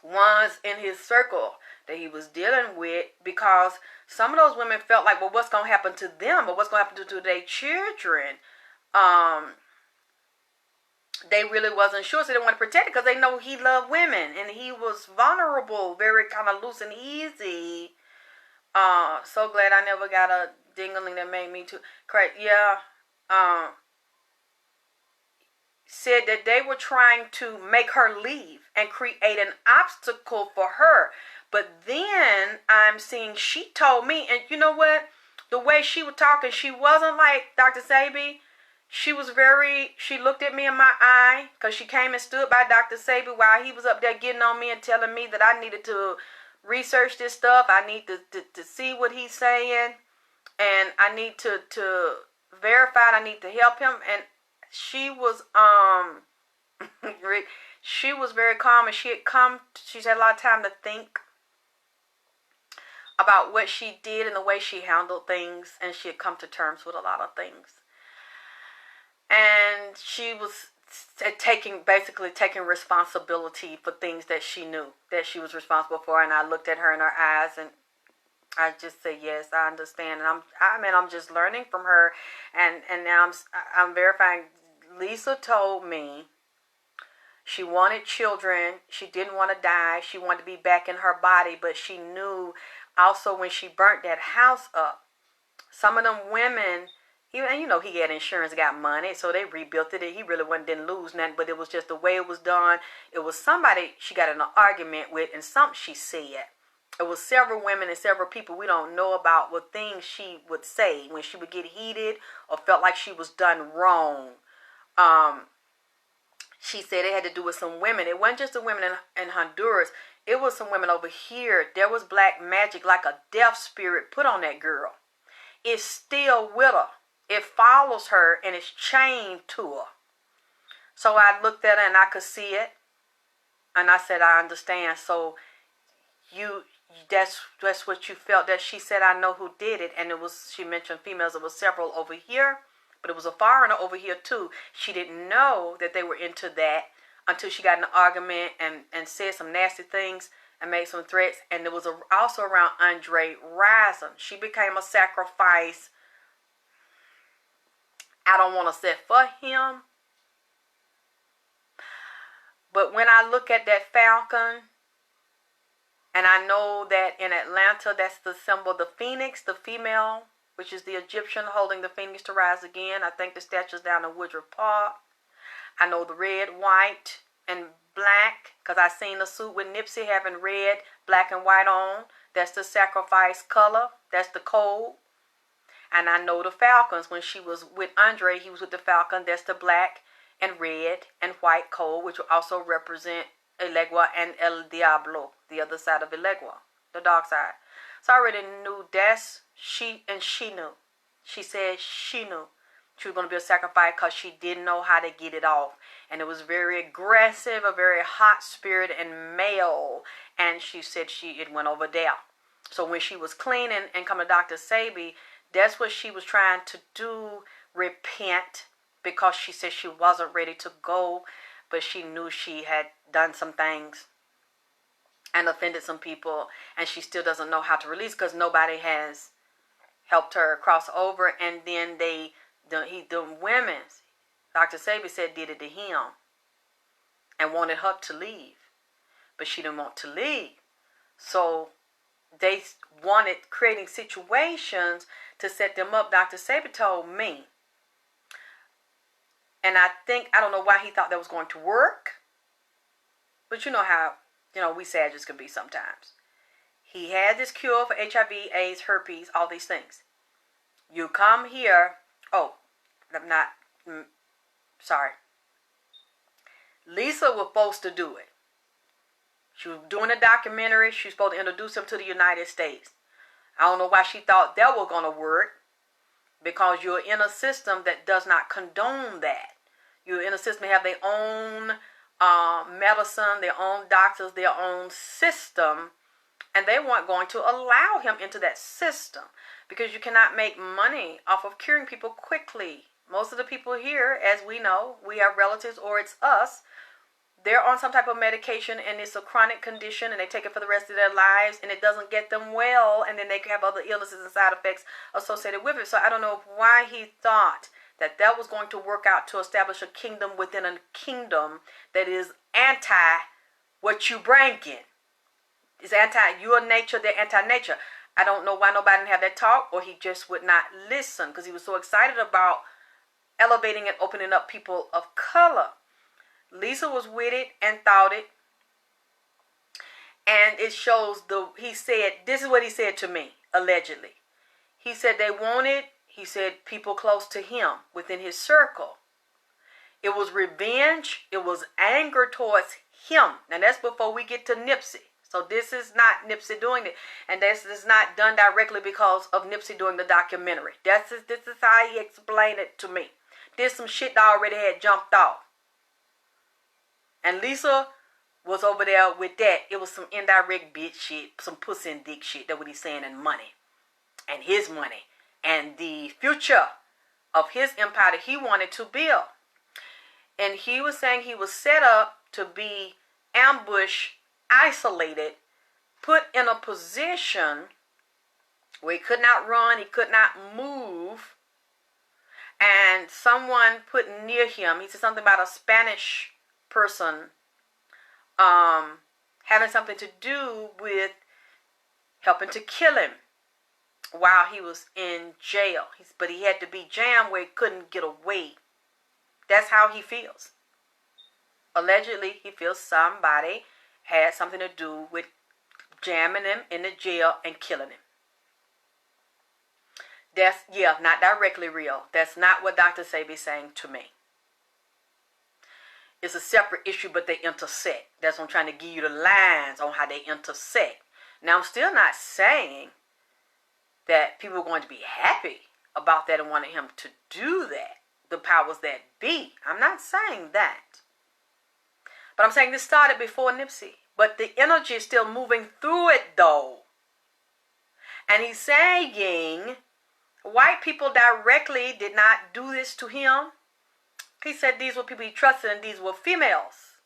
ones in his circle that he was dealing with, because some of those women felt like, well, what's going to happen to them, or what's going to happen to their children? They really wasn't sure, so they wanted to protect it because they know he loved women and he was vulnerable, very kind of loose and easy. So glad I never got a dingling that made me too crazy. Yeah. Said that they were trying to make her leave and create an obstacle for her. But then I'm seeing, she told me, and you know what? The way she was talking, she wasn't like Dr. Sebi. She looked at me in my eye because she came and stood by Dr. Sebi while he was up there getting on me and telling me that I needed to research this stuff. I need to see what he's saying, and I need to verify it. I need to help him. And she was she was very calm, and she's had a lot of time to think about what she did and the way she handled things, and she had come to terms with a lot of things. And she was taking responsibility for things that she knew that she was responsible for. And I looked at her in her eyes, and I just said, yes, I understand. And I'm just learning from her, and now I'm verifying. Lisa told me she wanted children. She didn't want to die. She wanted to be back in her body, but she knew also when she burnt that house up, some of them women, and you know, he had insurance, got money, so they rebuilt it. He really didn't lose nothing, but it was just the way it was done. It was somebody she got in an argument with, and something she said. It was several women and several people we don't know about, with things she would say when she would get heated or felt like she was done wrong. She said it had to do with some women. It wasn't just the women in Honduras. It was some women over here. There was black magic, like a death spirit, put on that girl. It's still with her. It follows her and it's chained to her. So I looked at her and I could see it. And I said, I understand. So that's what you felt. That she said, I know who did it. And it was, she mentioned females. It was several over here, but it was a foreigner over here too. She didn't know that they were into that until she got in an argument and said some nasty things and made some threats. And it was also around Andre Rison. She became a sacrifice. I don't want to say for him. But when I look at that falcon, and I know that in Atlanta, that's the symbol, the phoenix, the female, which is the Egyptian holding the phoenix to rise again. I think the statue's down in Woodruff Park. I know the red, white, and black, because I seen the suit with Nipsey having red, black, and white on. That's the sacrifice color. That's the code. And I know the falcons. When she was with Andre, he was with the falcon. That's the black and red and white code, which will also represent Elegua and El Diablo, the other side of Elegua, the dark side. So I already knew that's she, and she knew. She said she knew she was going to be a sacrifice because she didn't know how to get it off. And it was very aggressive, a very hot spirit and male. And she said it went over there. So when she was clean and coming to Dr. Sebi, that's what she was trying to do, repent, because she said she wasn't ready to go, but she knew she had done some things and offended some people, and she still doesn't know how to release because nobody has helped her cross over. And then the women, Dr. Sebi said, did it to him and wanted her to leave, but she didn't want to leave. So they wanted creating situations to set them up. Dr. Sebi told me, And I don't know why he thought that was going to work. But you know how, we Sagittarius can be sometimes. He had this cure for HIV, AIDS, herpes, all these things. You come here. Oh, I'm not. Sorry. Lisa was supposed to do it. She was doing a documentary. She was supposed to introduce him to the United States. I don't know why she thought that was going to work. Because you're in a system that does not condone that. You're in a system that have their own medicine, their own doctors, their own system. And they weren't going to allow him into that system. Because you cannot make money off of curing people quickly. Most of the people here, as we know, we have relatives or it's us. They're on some type of medication and it's a chronic condition and they take it for the rest of their lives and it doesn't get them well and then they have other illnesses and side effects associated with it. So I don't know why he thought that that was going to work out to establish a kingdom within a kingdom that is anti what you bring in. It's anti your nature, they're anti-nature. I don't know why nobody didn't have that talk or he just would not listen because he was so excited about elevating and opening up people of color. Lisa was with it and thought it. And it shows this is what he said to me, allegedly. He said they wanted, people close to him within his circle. It was revenge. It was anger towards him. Now that's before we get to Nipsey. So this is not Nipsey doing it. And this is not done directly because of Nipsey doing the documentary. This is how he explained it to me. There's some shit that already had jumped off. And Lisa was over there with that. It was some indirect bitch shit, some pussy and dick shit. That's what he's saying, and money. And his money. And the future of his empire that he wanted to build. And he was saying he was set up to be ambushed, isolated, put in a position where he could not run, he could not move. And someone put near him, he said something about a Spanish person having something to do with helping to kill him while he was in jail. But he had to be jammed where he couldn't get away. That's how he feels. Allegedly, he feels somebody had something to do with jamming him in the jail and killing him. That's, not directly real. That's not what Dr. Sebi is saying to me. It's a separate issue, but they intersect. That's what I'm trying to give you the lines on how they intersect. Now, I'm still not saying that people are going to be happy about that and wanting him to do that. The powers that be. I'm not saying that. But I'm saying this started before Nipsey. But the energy is still moving through it, though. And he's saying white people directly did not do this to him. He said these were people he trusted and these were females.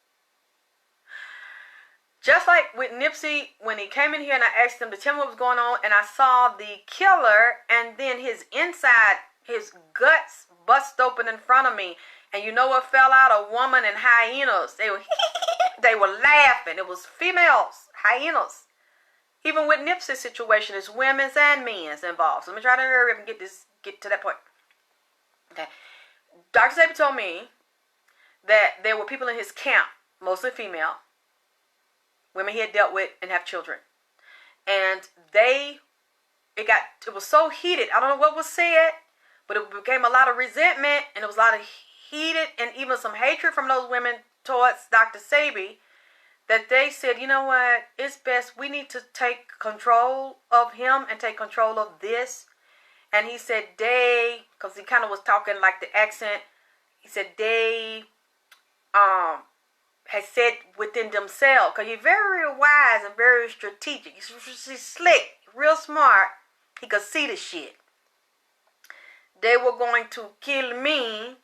Just like with Nipsey, when he came in here and I asked him to tell me what was going on, and I saw the killer and then his inside, his guts bust open in front of me. And you know what fell out? A woman and hyenas. They were laughing. It was females, hyenas. Even with Nipsey's situation, it's women's and men's involved. So let me try to hurry up and get to that point. Okay. Dr. Sebi told me that there were people in his camp, mostly female, women he had dealt with and have children. And it was so heated. I don't know what was said, but it became a lot of resentment and it was a lot of heated and even some hatred from those women towards Dr. Sebi, that they said, you know what, it's best, we need to take control of him and take control of this. And he said because he kind of was talking like the accent, he said they had said within themselves, because he's very wise and very strategic. He's slick, real smart. He could see the shit. They were going to kill me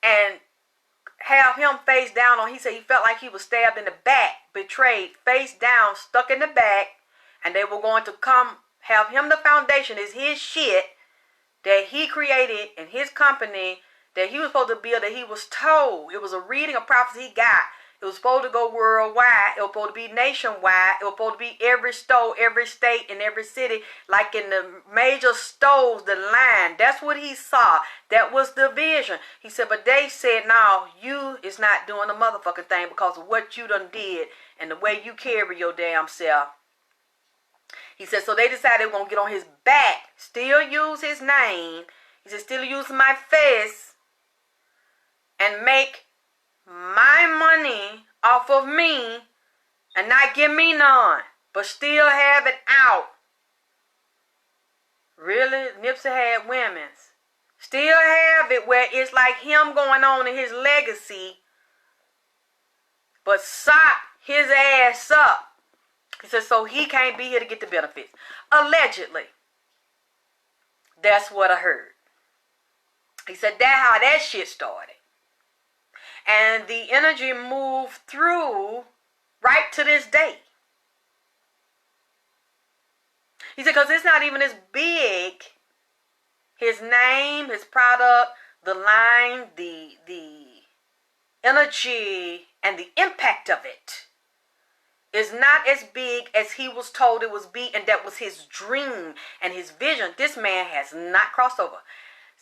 and have him face down on, he said he felt like he was stabbed in the back, betrayed, face down, stuck in the back, and they were going to come have him, the foundation is his shit that he created in his company that he was supposed to build, that he was told. It was a reading, a prophecy he got. It was supposed to go worldwide. It was supposed to be nationwide. It was supposed to be every store, every state, and every city. Like in the major stores, the line. That's what he saw. That was the vision. He said, but they said, no, you is not doing the motherfucking thing because of what you done did and the way you carry your damn self. He said, so they decided they were going to get on his back. Still use his name. He said, still use my face. And make my money off of me and not give me none, but still have it out. Really? Nipsey had women's. Still have it where it's like him going on in his legacy, but sock his ass up. He said, so he can't be here to get the benefits. Allegedly. That's what I heard. He said, that's how that shit started. And the energy moved through right to this day. He said, because it's not even as big. His name, his product, the line, the energy, and the impact of it is not as big as he was told it was be, and that was his dream and his vision. This man has not crossed over.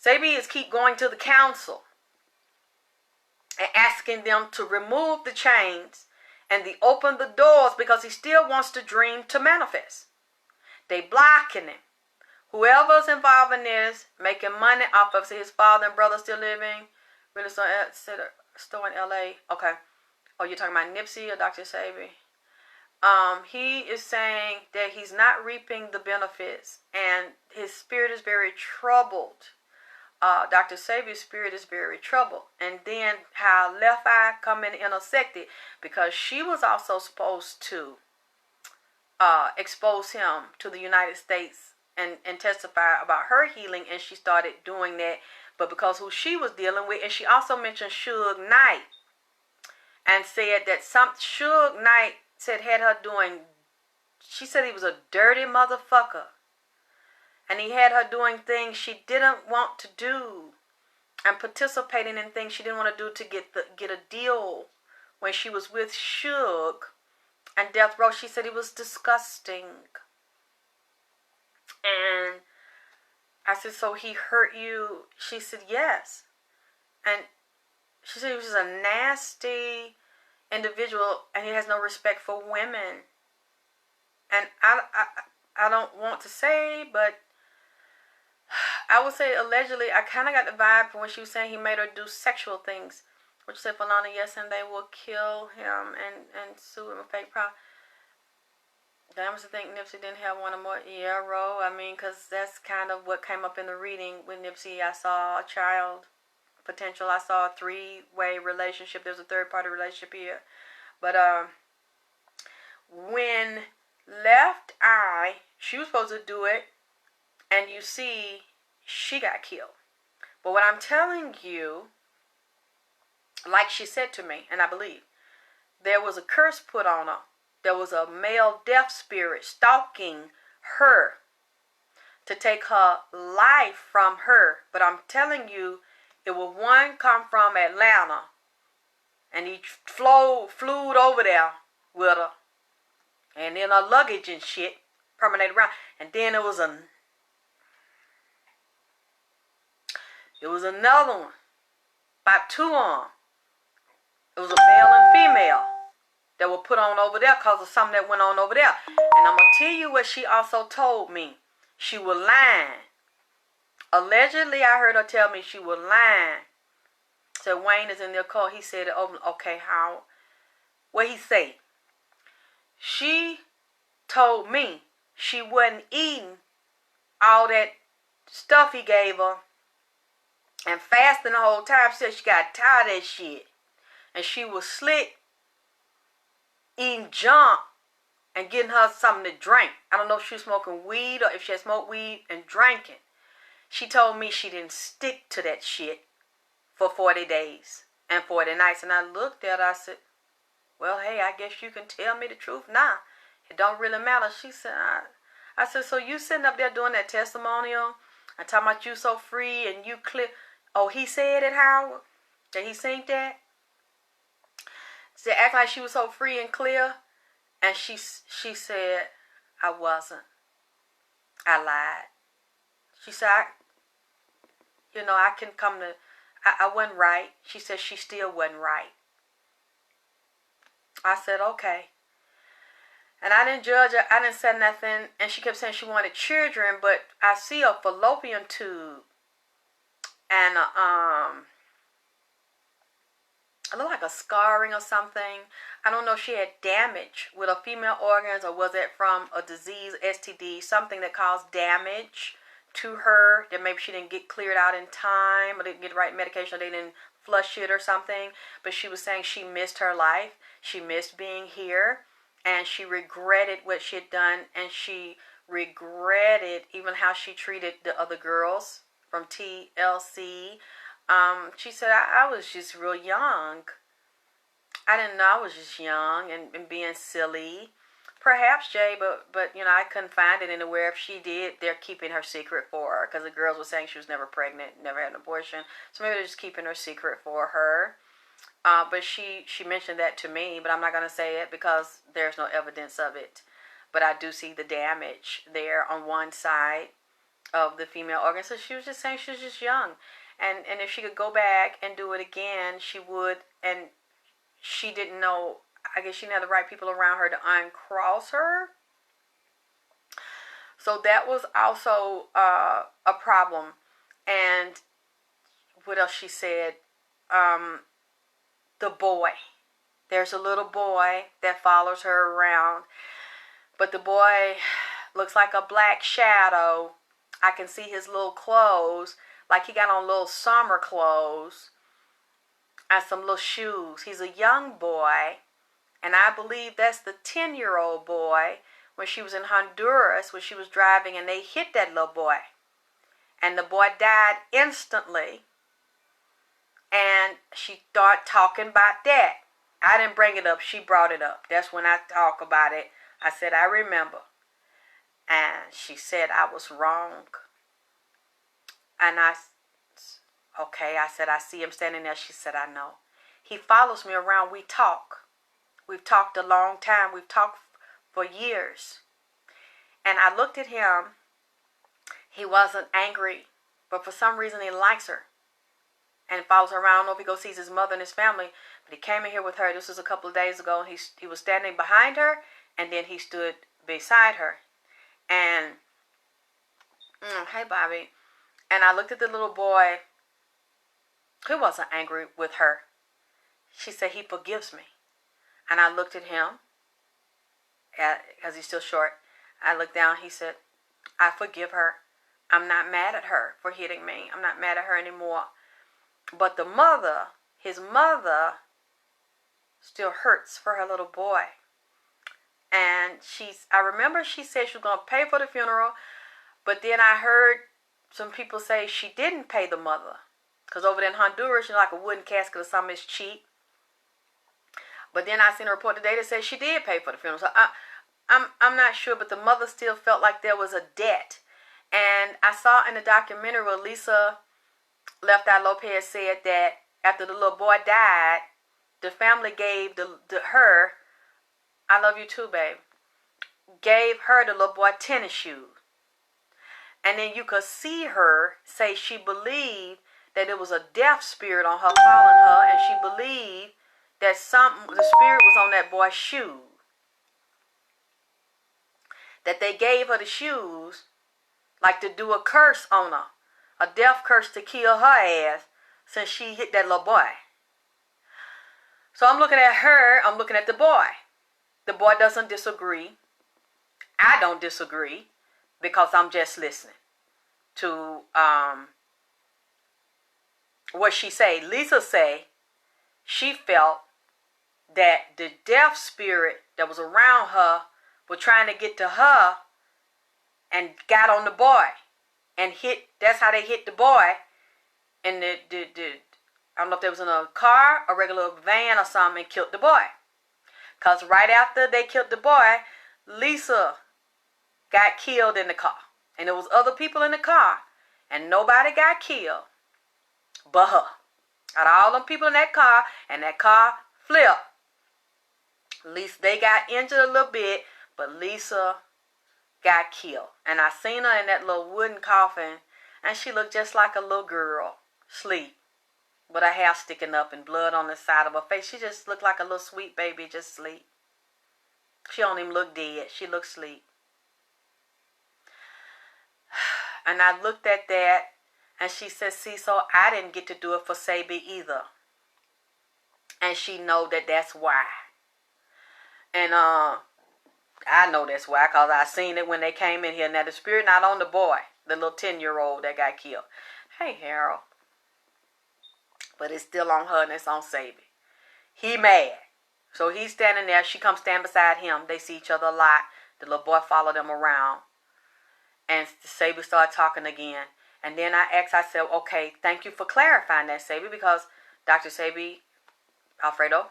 Sebi is keep going to the council and asking them to remove the chains and they open the doors because he still wants the dream to manifest. They blocking him. Whoever's involved in this, making money off of his father and brother still living, really store in LA. Okay. Oh, you're talking about Nipsey or Dr. Sebi? He is saying that he's not reaping the benefits and his spirit is very troubled. Dr. Sebi's spirit is very troubled. And then how Left Eye come and intersected because she was also supposed to expose him to the United States and testify about her healing, and she started doing that. But because who she was dealing with, and she also mentioned Suge Knight and said that Suge Knight said had her doing, she said he was a dirty motherfucker. And he had her doing things she didn't want to do and participating in things she didn't want to do to get a deal when she was with Suge and Death Row. She said he was disgusting. And I said, so he hurt you? She said, yes. And she said he was just a nasty individual and he has no respect for women. And I don't want to say, but I would say allegedly, I kind of got the vibe from when she was saying he made her do sexual things. Which said, Falana, yes, and they will kill him and sue him a fake problem. Damn, I think Nipsey didn't have one or more. Yeah, Ro. I mean, because that's kind of what came up in the reading with Nipsey. I saw a child potential. I saw a three-way relationship. There's a third-party relationship here. But when Left Eye, she was supposed to do it, and you see, she got killed. But what I'm telling you, like she said to me, and I believe, there was a curse put on her. There was a male death spirit stalking her to take her life from her. But I'm telling you, it was one come from Atlanta, and he flew over there with her, and then her luggage and shit permeated around. And then it was another one, about two on. It was a male and female that were put on over there because of something that went on over there. And I'm going to tell you what she also told me. She was lying. Allegedly, I heard her tell me she was lying. So Wayne is in their car. He said, oh, okay, how? What he say? She told me she wasn't eating all that stuff he gave her and fasting the whole time. She said she got tired of that shit. And she was slick eating junk and getting her something to drink. I don't know if she was smoking weed or if she had smoked weed and drinking. She told me she didn't stick to that shit for 40 days and 40 nights. And I looked at her, I said, well, hey, I guess you can tell me the truth now. It don't really matter. She said, I said, so you sitting up there doing that testimonial and talking about you so free and you clear. Oh, he said it, Howard? Did he think that? She acted like she was so free and clear. And she said, I wasn't. I lied. She said, I can come to, I wasn't right. She said she still wasn't right. I said, okay. And I didn't judge her. I didn't say nothing. And she kept saying she wanted children, but I see a fallopian tube. And it looked like a scarring or something. I don't know if she had damage with her female organs, or was it from a disease, STD, something that caused damage to her that maybe she didn't get cleared out in time, or didn't get the right medication, or they didn't flush it or something. But she was saying she missed her life. She missed being here, and she regretted what she had done, and she regretted even how she treated the other girls from TLC. She said, I was just real young. I didn't know, I was just young and being silly. Perhaps, Jay, but I couldn't find it anywhere. If she did, they're keeping her secret for her, because the girls were saying she was never pregnant, never had an abortion. So maybe they're just keeping her secret for her. But she mentioned that to me, but I'm not going to say it because there's no evidence of it. But I do see the damage there on one side of the female organ. So she was just saying she was just young. And if she could go back and do it again, she would. And she didn't know, I guess she didn't have the right people around her to uncross her. So that was also a problem. And what else she said? The boy. There's a little boy that follows her around. But the boy looks like a black shadow. I can see his little clothes. Like he got on little summer clothes and some little shoes. He's a young boy. And I believe that's the 10-year-old boy when she was in Honduras, when she was driving and they hit that little boy. And the boy died instantly. And she started talking about that. I didn't bring it up. She brought it up. That's when I talk about it. I said, I remember. And she said I was wrong. And I said, I see him standing there. She said, I know. He follows me around. We talk. We've talked a long time. We've talked for years. And I looked at him. He wasn't angry, but for some reason he likes her and follows her around. I don't know if he goes sees his mother and his family, but he came in here with her. This was a couple of days ago, and he was standing behind her, and then he stood beside her. And, hey, Bobby. And I looked at the little boy. He wasn't angry with her. She said, he forgives me. And I looked at him, because he's still short. I looked down. He said, I forgive her. I'm not mad at her for hitting me. I'm not mad at her anymore. But the mother, his mother, still hurts for her little boy. And I remember she said she was going to pay for the funeral. But then I heard some people say she didn't pay the mother. Because over there in Honduras, like a wooden casket or something is cheap. But then I seen a report today that said she did pay for the funeral. So I'm not sure, but the mother still felt like there was a debt. And I saw in the documentary where Lisa Left Eye Lopes said that after the little boy died, the family gave her, I love you too, babe, gave her the little boy tennis shoes. And then you could see her say she believed that it was a death spirit on her following her, and she believed that the spirit was on that boy's shoe. That they gave her the shoes like to do a curse on her. A death curse to kill her ass since she hit that little boy. So I'm looking at her, I'm looking at the boy. The boy doesn't disagree. I don't disagree because I'm just listening to what she say. Lisa say she felt that the death spirit that was around her was trying to get to her and got on the boy and hit. That's how they hit the boy. And I don't know if they was in a car, a regular van or something, and killed the boy. Because right after they killed the boy, Lisa got killed in the car. And there was other people in the car. And nobody got killed but her. Out of all them people in that car, and that car flipped Lisa, they got injured a little bit, but Lisa got killed. And I seen her in that little wooden coffin, and she looked just like a little girl, sleep, with her hair sticking up and blood on the side of her face. She just looked like a little sweet baby, just sleep. She don't even look dead. She looked sleep. And I looked at that, and she said, see, so I didn't get to do it for Sebi either. And she know that that's why. And I know that's why, because I seen it when they came in here. Now, the spirit not on the boy, the little 10-year-old that got killed. Hey, Harold. But it's still on her, and it's on Sebi. He mad. So he's standing there. She comes stand beside him. They see each other a lot. The little boy followed them around. And Sebi started talking again. And then I asked, I said, okay, thank you for clarifying that, Sebi, because Dr. Sebi, Alfredo,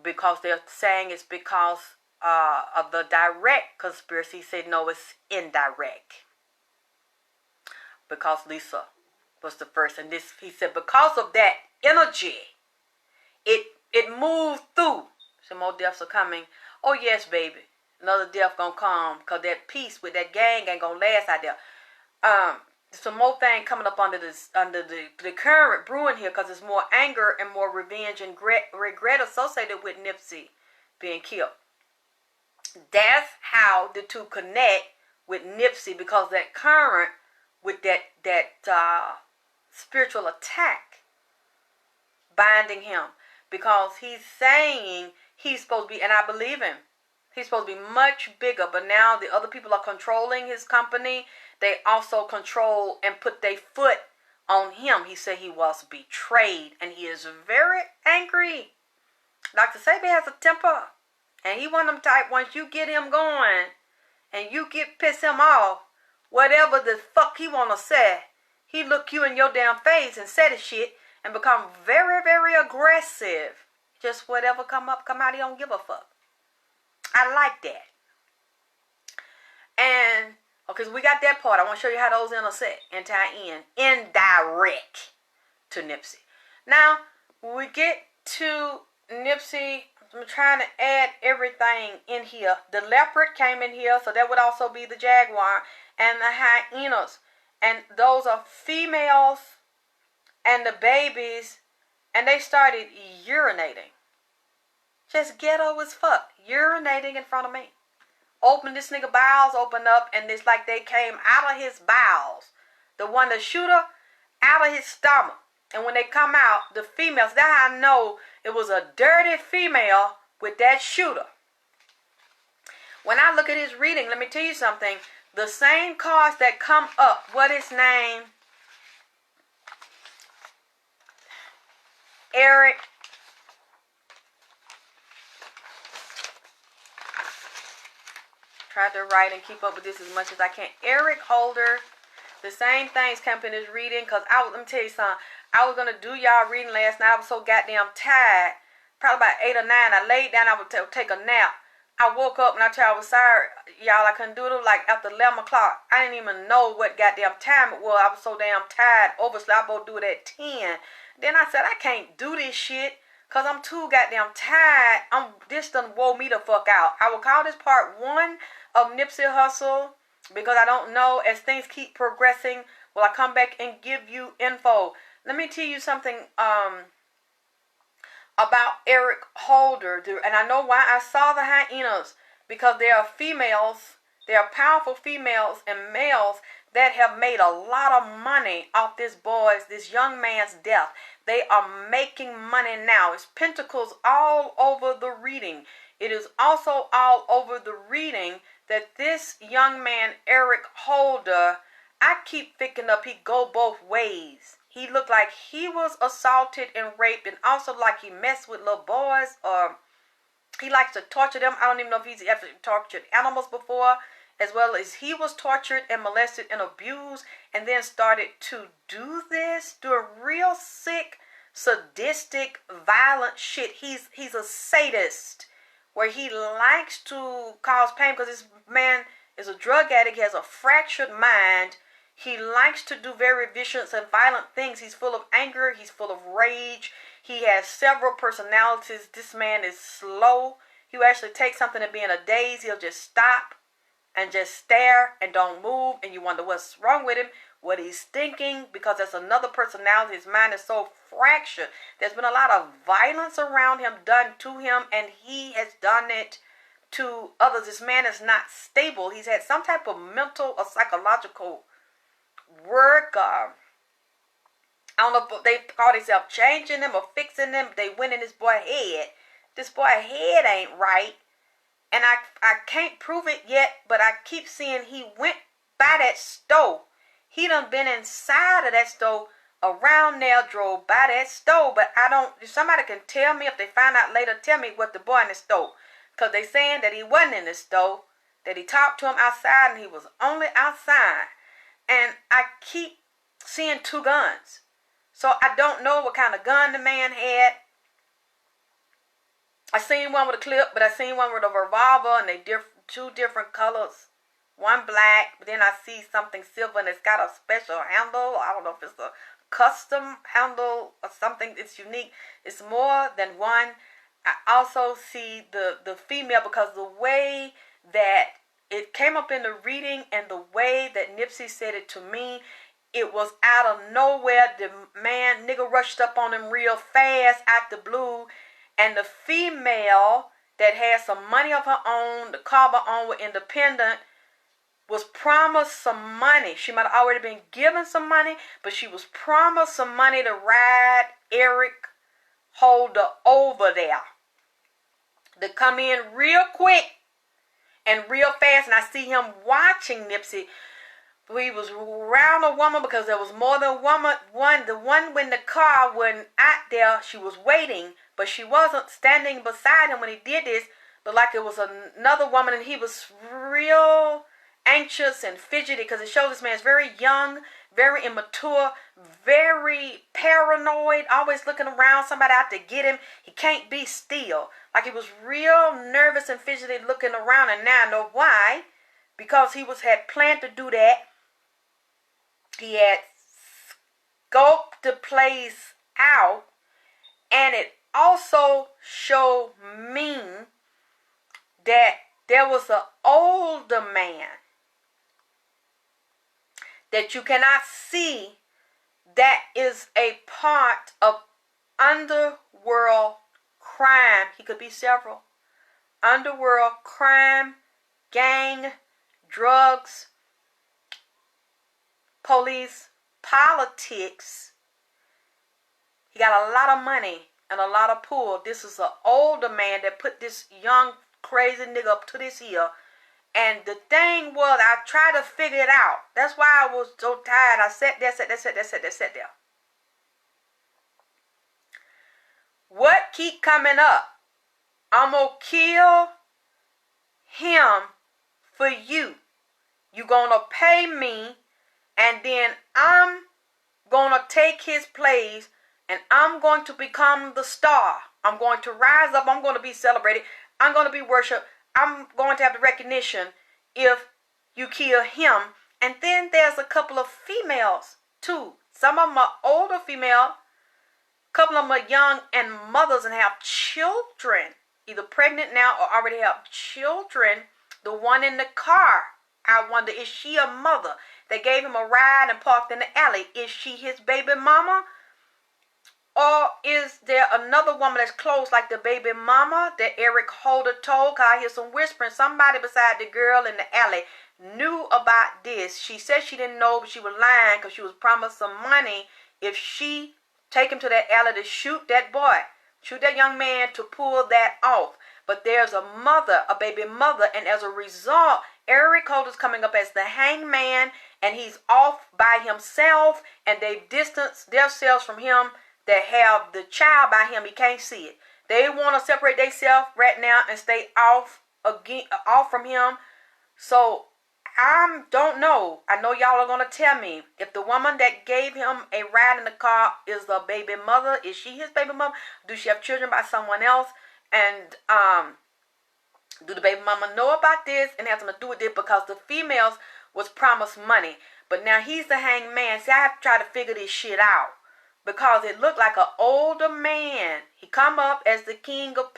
because they're saying it's because of the direct conspiracy. He said, no, it's indirect. Because Lisa was the first. And this, he said, because of that energy, it moved through. Some more deaths are coming. Oh, yes, baby. Another death gonna come, because that peace with that gang ain't gonna last out there. Some more thing coming up under the current brewing here, because there's more anger and more revenge and regret associated with Nipsey being killed. That's how the two connect with Nipsey, because that current with that spiritual attack binding him, because he's saying he's supposed to be, and I believe him, he's supposed to be much bigger, but now the other people are controlling his company. They also control and put their foot on him. He said he was betrayed, and he is very angry. Dr. Sebi has a temper, and he one of them type, once you get him going, and you piss him off, whatever the fuck he want to say, he look you in your damn face and say the shit, and become very, very aggressive. Just whatever come out, he don't give a fuck. I like that. And, okay, so we got that part. I want to show you how those intersect and tie in. Indirect to Nipsey. Now, when we get to Nipsey, I'm trying to add everything in here. The leopard came in here, so that would also be the jaguar. And the hyenas. And those are females and the babies. And they started urinating. Just ghetto as fuck. Urinating in front of me. Open this nigga bowels, open up, and it's like they came out of his bowels. The one, the shooter, out of his stomach. And when they come out, the females, that's how I know it was a dirty female with that shooter. When I look at his reading, let me tell you something. The same cards that come up, what is name? Eric. Tried to write and keep up with this as much as I can. Eric Holder. The same things come in his reading. Because let me tell you something. I was going to do y'all reading last night. I was so goddamn tired. Probably about 8 or 9. I laid down. I would take a nap. I woke up and I told you I was sorry. Y'all, I couldn't do it. Like after 11 o'clock. I didn't even know what goddamn time it was. I was so damn tired. Overslept. I was supposed to do it at 10. Then I said, I can't do this shit. Because I'm too goddamn tired. This done wore me the fuck out. I will call this part 1 of Nipsey Hussle. Because I don't know, as things keep progressing, will I come back and give you info. Let me tell you something about Eric Holder. And I know why I saw the hyenas. Because they are females. They are powerful females and males that have made a lot of money off this young man's death. They are making money now. It's pentacles all over the reading. It is also all over the reading that this young man, Eric Holder, I keep picking up he go both ways. He looked like he was assaulted and raped, and also like he messed with little boys, or he likes to torture them. I don't even know if he's ever tortured animals before, as well as he was tortured and molested and abused, and then started to do real sick, sadistic, violent shit. He's a sadist, where he likes to cause pain because this man is a drug addict. He has a fractured mind. He likes to do very vicious and violent things. He's full of anger. He's full of rage. He has several personalities. This man is slow. He will actually take something and be in a daze. He'll just stop and just stare and don't move. And you wonder what's wrong with him, what he's thinking, because there's another personality. His mind is so fractured. There's been a lot of violence around him done to him, and he has done it to others. This man is not stable. He's had some type of mental or psychological work. I don't know if they call themselves changing them or fixing them. They went in this boy's head. This boy's head ain't right. And I can't prove it yet, but I keep seeing he went by that stove. He done been inside of that stove, around there, drove by that stove. But I don't, if somebody can tell me, if they find out later, tell me what the boy in the stove. Because they saying that he wasn't in the stove, that he talked to him outside and he was only outside. And I keep seeing 2 guns. So I don't know what kind of gun the man had. I seen one with a clip, but I seen one with a revolver, and they 2 different colors. One black, but then I see something silver, and it's got a special handle. I don't know if it's a custom handle or something. It's unique. It's more than one. I also see the female, because the way that it came up in the reading and the way that Nipsey said it to me, it was out of nowhere. The man, nigga, rushed up on him real fast out the blue. And the female that had some money of her own, the car of her own, were independent, was promised some money. She might have already been given some money, but she was promised some money to ride Eric Holder over there. To come in real quick and real fast. And I see him watching Nipsey. He was around a woman, because there was more than one. The one when the car wasn't out there, she was waiting, but she wasn't standing beside him when he did this. But like it was another woman, and he was real anxious and fidgety, because it shows this man's very young, very immature, very paranoid, always looking around, somebody out to get him. He can't be still. Like he was real nervous and fidgety looking around, and now I know why. Because he had planned to do that. He had scoped the place out, and it also showed me that there was an older man that you cannot see, that is a part of underworld crime. He could be several. Underworld crime, gang, drugs, police, politics. He got a lot of money and a lot of pull. This is an older man that put this young crazy nigga up to this here. And the thing was, I tried to figure it out. That's why I was so tired. I sat there. What keep coming up? I'm going to kill him for you. You going to pay me, and then I'm going to take his place, and I'm going to become the star. I'm going to rise up. I'm going to be celebrated. I'm going to be worshipped. I'm going to have the recognition if you kill him. And then there's a couple of females too. Some of them are older female. A couple of them are young and mothers and have children. Either pregnant now or already have children. The one in the car, I wonder, is she a mother? They gave him a ride and parked in the alley. Is she his baby mama? Or is there another woman that's close, like the baby mama that Eric Holder told? Cause I hear some whispering. Somebody beside the girl in the alley knew about this. She said she didn't know, but she was lying, because she was promised some money if she take him to that alley to shoot that boy, shoot that young man, to pull that off. But there's a mother, a baby mother, and as a result, Eric Holder's coming up as the hangman, and he's off by himself, and they've distanced themselves from him. That have the child by him. He can't see it. They want to separate themselves right now and stay off from him. So I don't know. I know y'all are going to tell me if the woman that gave him a ride in the car is the baby mother. Is she his baby mother? Do she have children by someone else? And do the baby mama know about this and has something to do with it? Because the females was promised money, but now he's the hangman. See, I have to try to figure this shit out. Because it looked like an older man. He come up as the king of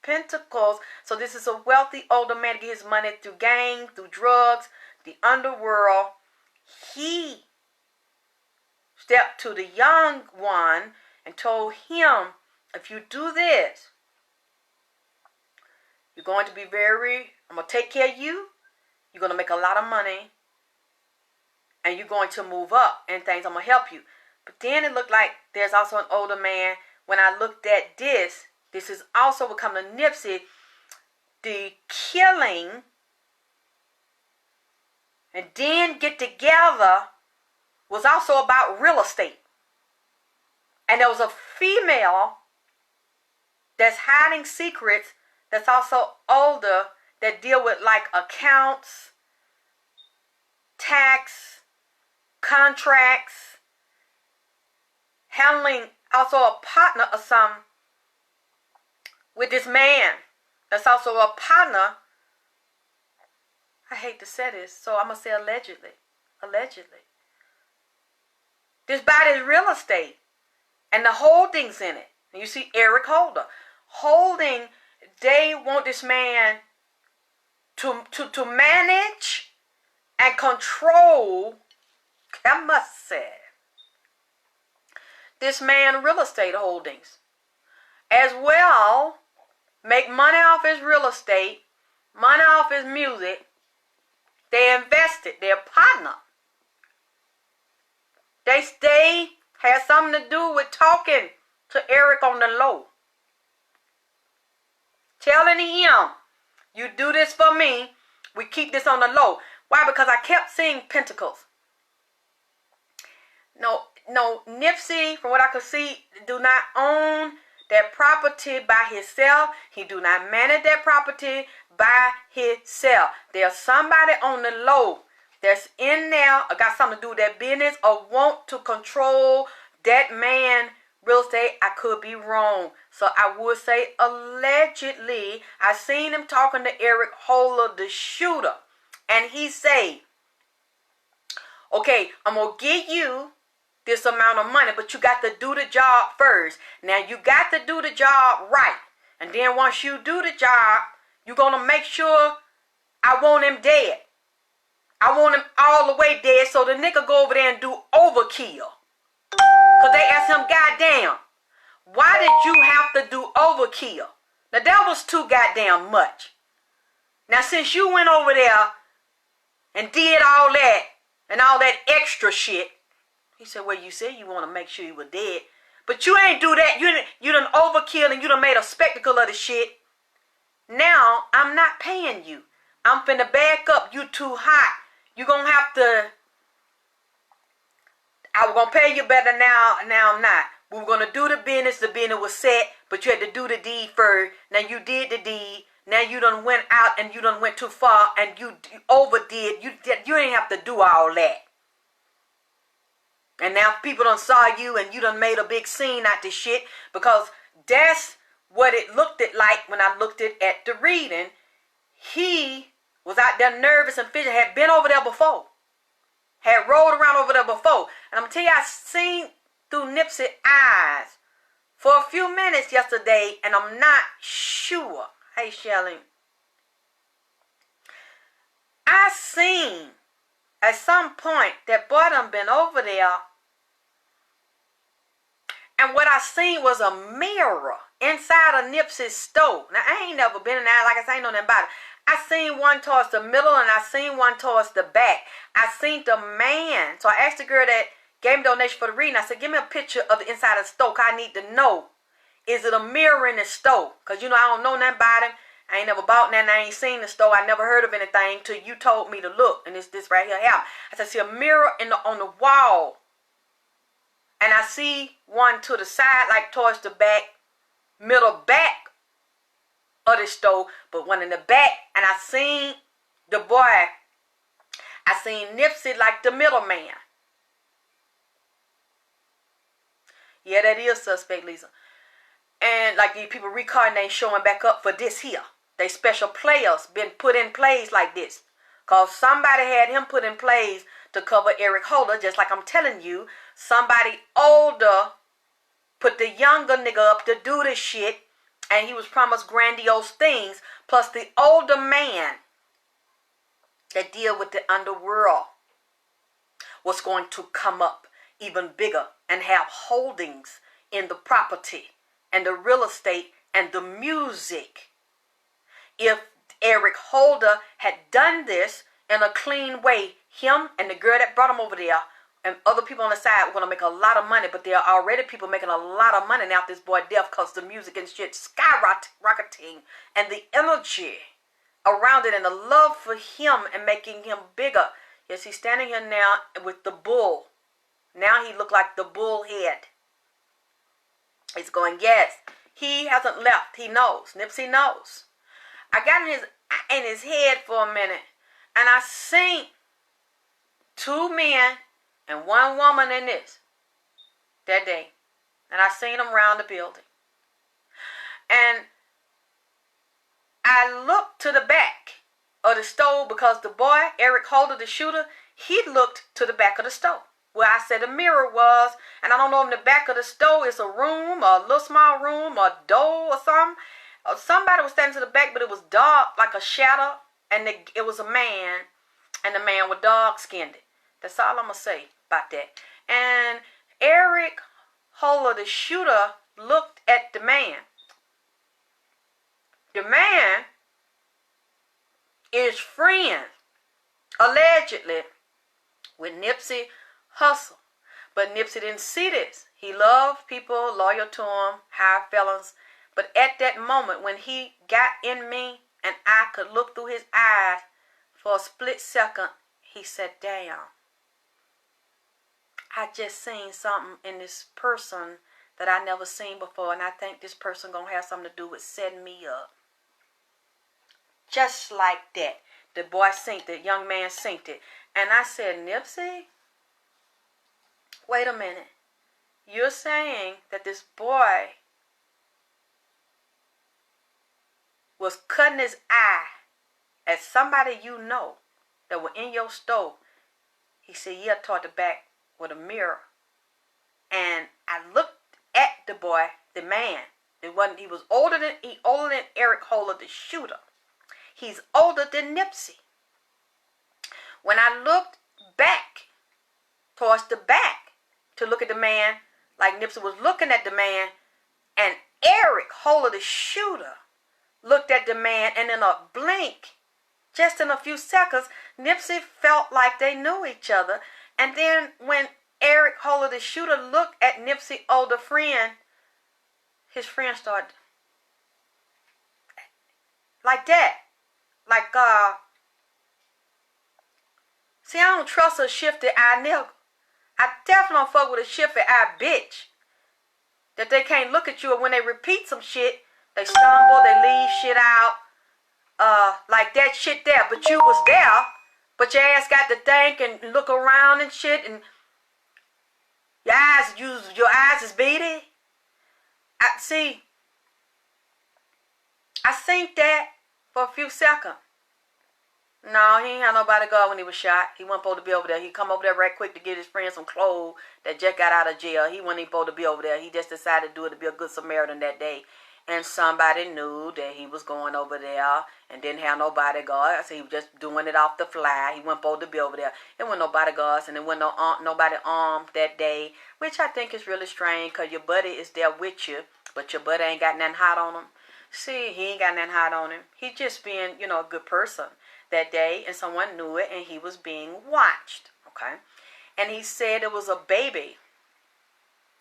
Pentacles. So this is a wealthy older man to get his money through gangs, through drugs, the underworld. He stepped to the young one and told him, if you do this, you're going to be I'm going to take care of you. You're going to make a lot of money. And you're going to move up and things. I'm going to help you. But then it looked like there's also an older man. When I looked at this is also becoming Nipsey. The killing and then get together was also about real estate. And there was a female that's hiding secrets that's also older that deal with like accounts, tax, contracts, handling also a partner or some with this man that's also a partner. I hate to say this, so I'm going to say allegedly. Allegedly. This body is real estate. And the holdings in it. And you see Eric Holder. Holding, they want this man to manage and control, I must say, this man real estate holdings. As well, make money off his real estate, money off his music. They invested, they're a partner. They had something to do with talking to Eric on the low. Telling him, you do this for me, we keep this on the low. Why? Because I kept seeing pentacles. No, Nipsey, from what I could see, do not own that property by himself. He do not manage that property by himself. There's somebody on the low that's in there or got something to do with that business or want to control that man real estate. I could be wrong. So I would say allegedly. I seen him talking to Eric Holder, the shooter. And he say, okay, I'm going to give you this amount of money, but you got to do the job first. Now you got to do the job right. And then once you do the job, you're going to make sure I want him dead. I want him all the way dead, so the nigga go over there and do overkill. Because they asked him, goddamn, why did you have to do overkill? Now that was too goddamn much. Now since you went over there and did all that and all that extra shit, he said, well, you said you want to make sure you were dead. But you ain't do that. You done overkill and you done made a spectacle of the shit. Now, I'm not paying you. I'm finna back up. You too hot. You gonna have to... I was gonna pay you better now. Now I'm not. We were gonna do the business. The business was set. But you had to do the deed first. Now you did the deed. Now you done went out and you done went too far. And you overdid. You ain't have to do all that. And now people done saw you and you done made a big scene out this shit. Because that's what it looked like when I looked at the reading. He was out there nervous and fidgety. Had been over there before. Had rolled around over there before. And I'm going to tell you, I seen through Nipsey's eyes for a few minutes yesterday. And I'm not sure. Hey, Shelly. I seen at some point that boy done been over there. And what I seen was a mirror inside of Nipsey's store. Now, I ain't never been in there. Like I say, I ain't know nothing about it. I seen one towards the middle and I seen one towards the back. I seen the man. So I asked the girl that gave me donation for the reading. I said, give me a picture of the inside of the store. Cause I need to know. Is it a mirror in the store? Because, you know, I don't know nothing about him. I ain't never bought nothing. I ain't seen the store. I never heard of anything till you told me to look. And it's this right here. I said, I see a mirror on the wall. And I see one to the side, like towards the back, middle back of the store. But one in the back. And I seen the boy. I seen Nipsey like the middleman. Yeah, that is suspect, Lisa. And like these people reincarnate showing back up for this here. They special players been put in plays like this. Because somebody had him put in plays to cover Eric Holder. Just like I'm telling you. Somebody older put the younger nigga up to do this shit. And he was promised grandiose things, plus the older man that deal with the underworld was going to come up even bigger and have holdings in the property and the real estate and the music. If Eric Holder had done this in a clean way, him and the girl that brought him over there and other people on the side were going to make a lot of money, but there are already people making a lot of money now after this boy death because the music and shit skyrocketing and the energy around it and the love for him and making him bigger. Yes, he's standing here now with the bull. Now he looked like the bull head. He's going, yes, he hasn't left. He knows. Nipsey knows. I got in his head for a minute, and I seen 2 men and 1 woman in this that day. And I seen them around the building. And I looked to the back of the stove because the boy, Eric Holder, the shooter, he looked to the back of the stove where I said the mirror was. And I don't know if in the back of the stove is a room, or a little small room, or a door or something. Somebody was standing to the back, but it was dark, like a shadow. And it was a man, and the man was dark-skinned. That's all I'm going to say about that. And Eric Holder, the shooter, looked at the man. The man is friends, allegedly, with Nipsey Hussle. But Nipsey didn't see this. He loved people, loyal to him, high felons. But at that moment, when he got in me and I could look through his eyes for a split second, he said, damn, I just seen something in this person that I never seen before, and I think this person going to have something to do with setting me up. Just like that. The boy synced it, young man synced it. And I said, Nipsey, wait a minute. You're saying that this boy was cutting his eye at somebody you know that were in your stove. He said, yeah, toward the back with a mirror. And I looked at the boy, the man. He was older than Eric Holder, the shooter. He's older than Nipsey. When I looked back towards the back to look at the man, like Nipsey was looking at the man, and Eric Holder, the shooter, looked at the man, and in a blink, just in a few seconds, Nipsey felt like they knew each other. And then when Eric Holder, the shooter, looked at Nipsey's older friend, his friend started like that. Like, see, I don't trust a shifty eye nigga. I definitely don't fuck with a shifty eye bitch. That they can't look at you, and when they repeat some shit, they stumble, they leave shit out. Like that shit there, but you was there, but your ass got to think and look around and shit, and your eyes is beady. I seen that for a few seconds. No, he ain't had nobody go when he was shot. He wasn't supposed to be over there. He come over there right quick to get his friend some clothes that just got out of jail. He wasn't even supposed to be over there. He just decided to do it to be a good Samaritan that day. And somebody knew that he was going over there and didn't have no bodyguards. So he was just doing it off the fly. He wasn't supposed to be over there. There wasn't no bodyguards, and there wasn't nobody armed that day, which I think is really strange because your buddy is there with you, but your buddy ain't got nothing hot on him. See, he ain't got nothing hot on him. He just being, a good person that day, and someone knew it, and he was being watched, okay? And he said it was a baby,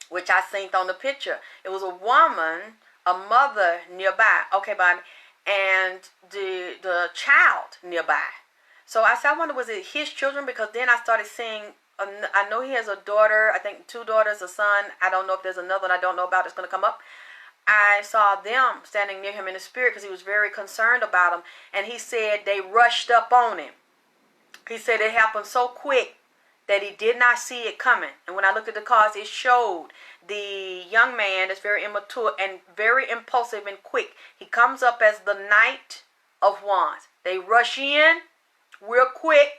which I seen on the picture. It was a woman, a mother nearby, okay, Bonnie, and the child nearby. So I said, I wonder, was it his children? Because then I started seeing, I know he has a daughter, I think 2 daughters, a son. I don't know if there's another one I don't know about that's going to come up. I saw them standing near him in the spirit because he was very concerned about him. And he said they rushed up on him. He said it happened so quick that he did not see it coming. And when I looked at the cards, it showed the young man that's very immature and very impulsive and quick. He comes up as the Knight of Wands. They rush in real quick.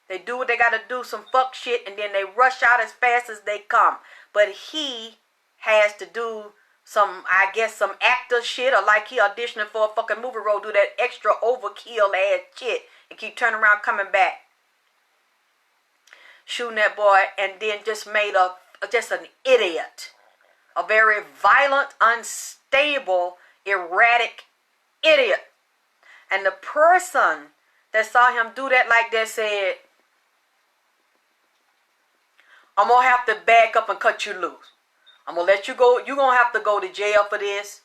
They do what they got to do, some fuck shit, and then they rush out as fast as they come. But he has to do I guess some actor shit, or like he auditioning for a fucking movie role, do that extra overkill ass shit and keep turning around coming back. Shooting that boy, and then just made just an idiot. A very violent, unstable, erratic idiot. And the person that saw him do that like that said, I'm going to have to back up and cut you loose. I'm going to let you go. You're going to have to go to jail for this.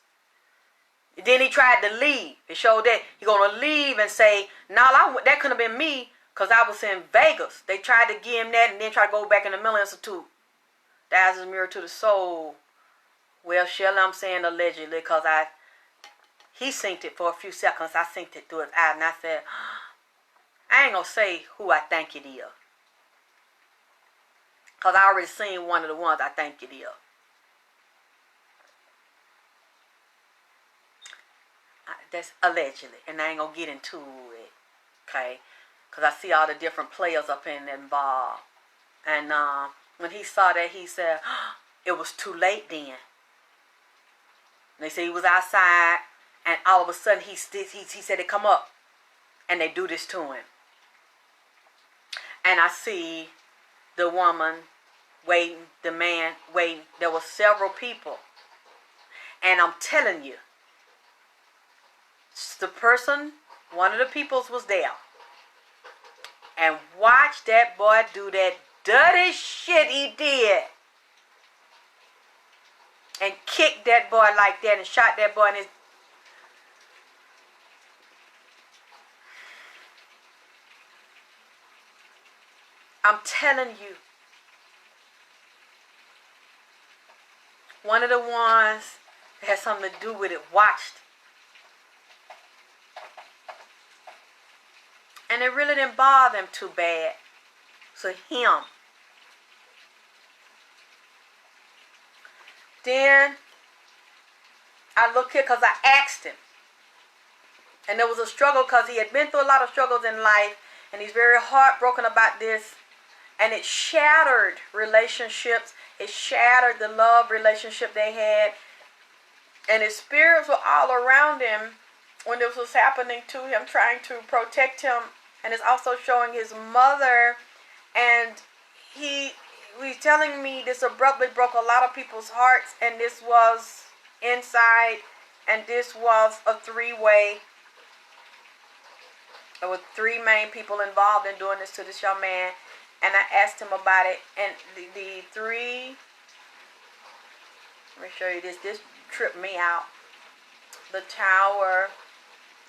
And then he tried to leave. It showed that he's going to leave and say, no, that couldn't have been me because I was in Vegas. They tried to give him that and then try to go back in the mental institute. That's a mirror to the soul. Well, Shelley, I'm saying allegedly because he synced it for a few seconds. I synced it through his eye and I said, I ain't going to say who I think it is. Because I already seen one of the ones I think it is. That's allegedly. And I ain't going to get into it. Okay? Because I see all the different players up in involved. And when he saw that, he said, it was too late then. And they say he was outside, and all of a sudden he said they come up, and they do this to him. And I see the woman waiting, the man waiting. There were several people. And I'm telling you, the person, one of the peoples was there. And watch that boy do that dirty shit he did. And kicked that boy like that and shot that boy in his... I'm telling you. One of the ones that has something to do with it watched. And it really didn't bother him too bad. So him. Then I look here because I asked him. And there was a struggle because he had been through a lot of struggles in life. And he's very heartbroken about this. And it shattered relationships. It shattered the love relationship they had. And his spirits were all around him when this was happening to him, trying to protect him. And it's also showing his mother. And he's telling me this abruptly broke a lot of people's hearts. And this was inside. And this was a three-way. There were three main people involved in doing this to this young man. And I asked him about it. And the three... Let me show you this. This tripped me out. The Tower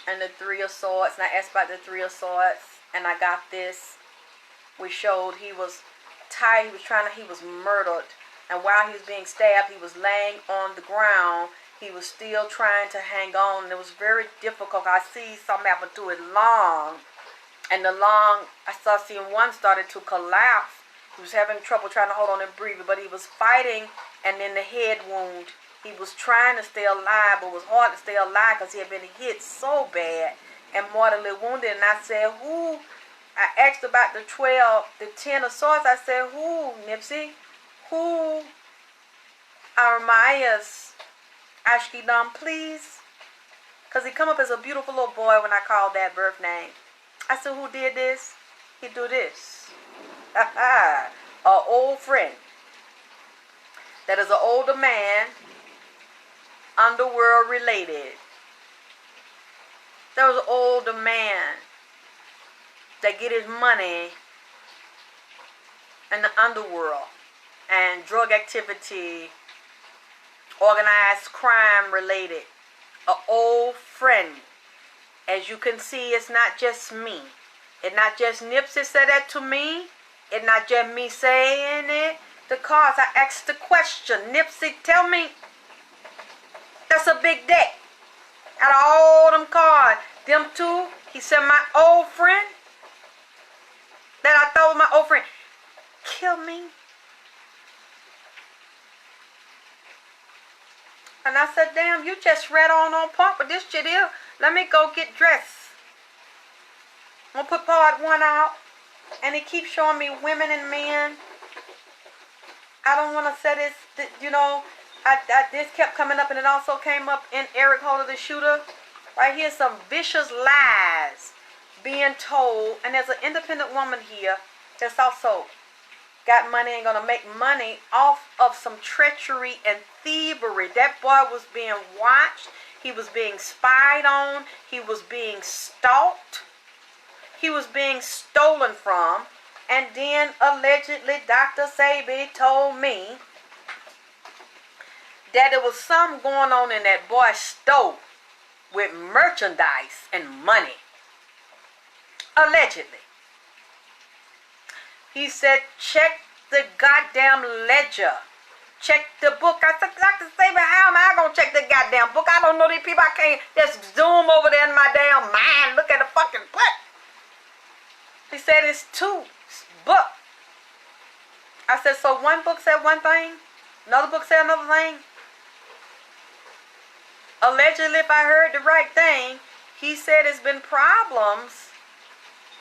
and the Three of Swords. And I asked about the Three of Swords. And I got this. We showed he was tied. He was murdered. And while he was being stabbed, he was laying on the ground. He was still trying to hang on. And it was very difficult. I see something happen to his lung. And the lung, I started seeing one started to collapse. He was having trouble trying to hold on and breathe. But he was fighting. And then the head wound. He was trying to stay alive, but it was hard to stay alive because he had been hit so bad and mortally wounded. And I said, who? I asked about the 10 of Swords. I said, who, Nipsey? Who? Aramias Ashkidam, please? Because he come up as a beautiful little boy when I called that birth name. I said, who did this? He do this. An old friend. That is an older man, underworld related. There was an older man that get his money in the underworld and drug activity, organized crime related. An old friend. As you can see, it's not just me. It's not just Nipsey said that to me. It's not just me saying it. The cards, I asked the question. Nipsey, tell me. That's a big deck. Out of all them cards, them two, he said, my old friend. That I thought was my old friend. Kill me. And I said, damn, you just read on point with this shit here. Let me go get dressed. I'm going to put part one out. And it keeps showing me women and men. I don't want to say this, This kept coming up, and it also came up in Eric Holder, the shooter. Right here, some vicious lies being told. And there's an independent woman here that's also got money and gonna make money off of some treachery and thievery. That boy was being watched. He was being spied on. He was being stalked. He was being stolen from. And then allegedly Dr. Sebi told me that there was something going on in that boy's store with merchandise and money. Allegedly. He said, check the goddamn ledger. Check the book. I said, Dr. Sebi, how am I going to check the goddamn book? I don't know these people. I can't just zoom over there in my damn mind. Look at the fucking book. He said, it's 2 books. I said, so one book said one thing? Another book said another thing? Allegedly, if I heard the right thing, he said it's been problems.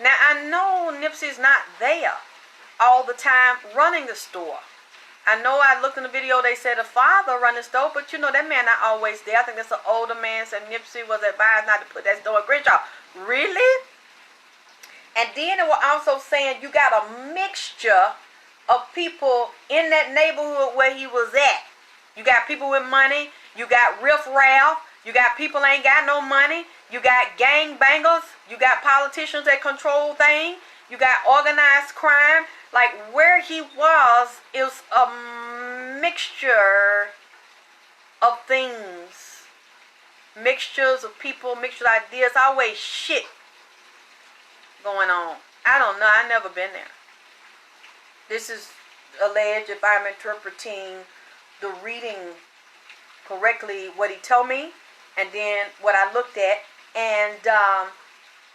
Now, I know Nipsey's not there all the time running the store. I know I looked in the video, they said a father run the store, but you know, that man not always there. I think that's an older man, said Nipsey was advised not to put that store in Crenshaw. Really? And then it was also saying you got a mixture of people in that neighborhood where he was at. You got people with money. You got riff-raff. You got people ain't got no money. You got gang bangers. You got politicians that control things. You got organized crime. Like where he was is a mixture of things. Mixtures of people, mixtures of ideas. Always shit going on. I don't know. I've never been there. This is alleged, if I'm interpreting the reading correctly, what he told me, and then what I looked at, and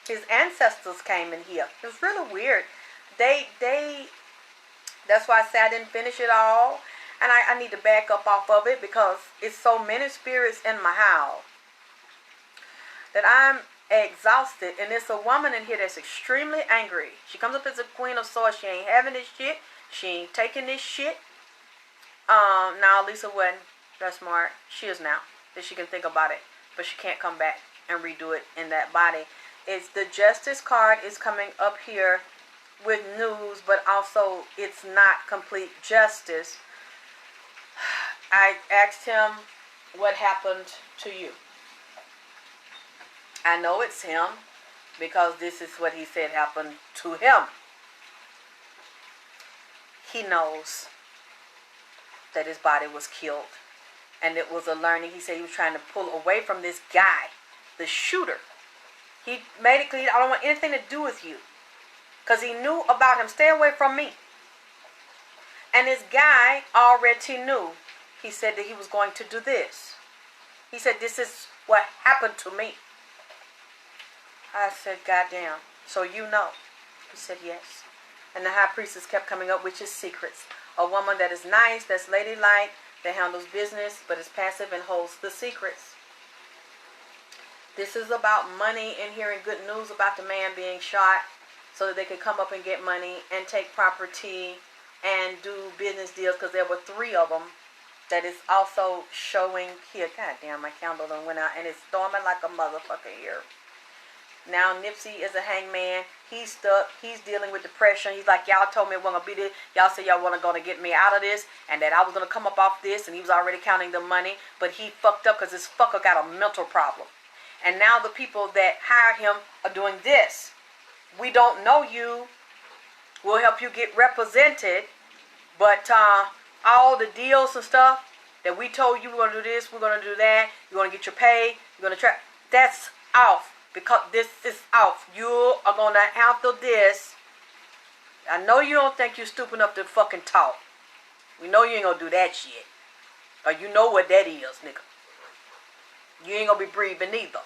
his ancestors came in here. It was really weird. That's why I said I didn't finish it all, and I need to back up off of it because it's so many spirits in my house that I'm exhausted. And there's a woman in here that's extremely angry. She comes up as a queen of swords. She ain't having this shit. She ain't taking this shit. Now Lisa wasn't that smart. She is now. That she can think about it. But she can't come back and redo it in that body. It's the justice card is coming up here with news, but also it's not complete justice. I asked him what happened to you. I know it's him because this is what he said happened to him. He knows that his body was killed. And it was a learning. He said he was trying to pull away from this guy, the shooter. He made it clear, I don't want anything to do with you. Because he knew about him. Stay away from me. And this guy already knew. He said that he was going to do this. He said, this is what happened to me. I said, goddamn. So you know. He said, yes. And the high priestess kept coming up with his secrets. A woman that is nice, that's ladylike, that handles business, but is passive and holds the secrets. This is about money and hearing good news about the man being shot so that they could come up and get money and take property and do business deals, because there were 3 of them that is also showing here. God damn, my candle done went out and it's storming like a motherfucker here. Now Nipsey is a hangman. He's stuck. He's dealing with depression. He's like, y'all told me it wasn't going to be this. Y'all said y'all weren't going to get me out of this and that I was going to come up off this, and he was already counting the money. But he fucked up because this fucker got a mental problem. And now the people that hired him are doing this. We don't know you. We'll help you get represented. But all the deals and stuff that we told you we're going to do this, we're going to do that, you're going to get your pay, you're going to try. That's off. Because this is off. You are going to handle this. I know you don't think you're stupid enough to fucking talk. We know you ain't going to do that shit. Or you know what that is, nigga. You ain't going to be breathing either.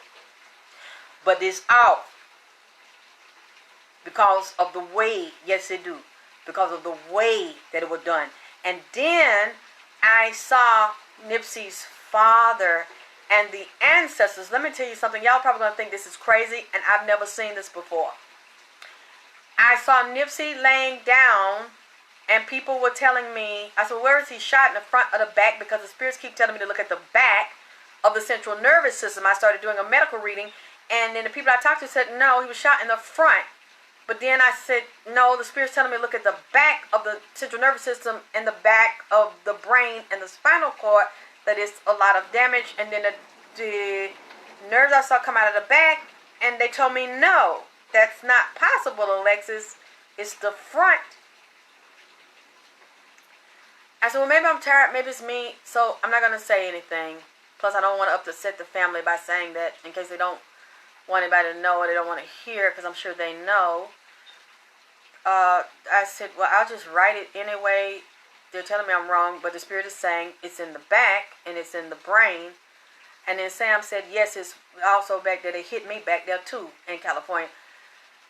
But it's off. Because of the way, yes it do. Because of the way that it was done. And then I saw Nipsey's father and the ancestors. Let me tell you something. Y'all probably going to think this is crazy, and I've never seen this before. I saw Nipsey laying down And people were telling me, I said, where is he shot, in the front or the back? Because the spirits keep telling me to look at the back of the central nervous system. I started doing a medical reading, and then the people I talked to said, no, he was shot in the front. But then I said, no, the spirit's telling me to look at the back of the central nervous system and the back of the brain and the spinal cord, that is a lot of damage. And then the nerves I saw come out of the back, and they told me, no, that's not possible, Alexis. It's the front. I said, well, maybe I'm tired, maybe it's me, so I'm not going to say anything. Plus, I don't want to upset the family by saying that, in case they don't want anybody to know or they don't want to hear, because I'm sure they know. I said, well, I'll just write it anyway. They're telling me I'm wrong, but the spirit is saying it's in the back and it's in the brain. And then Sam said, yes, it's also back there. They hit me back there, too, in California.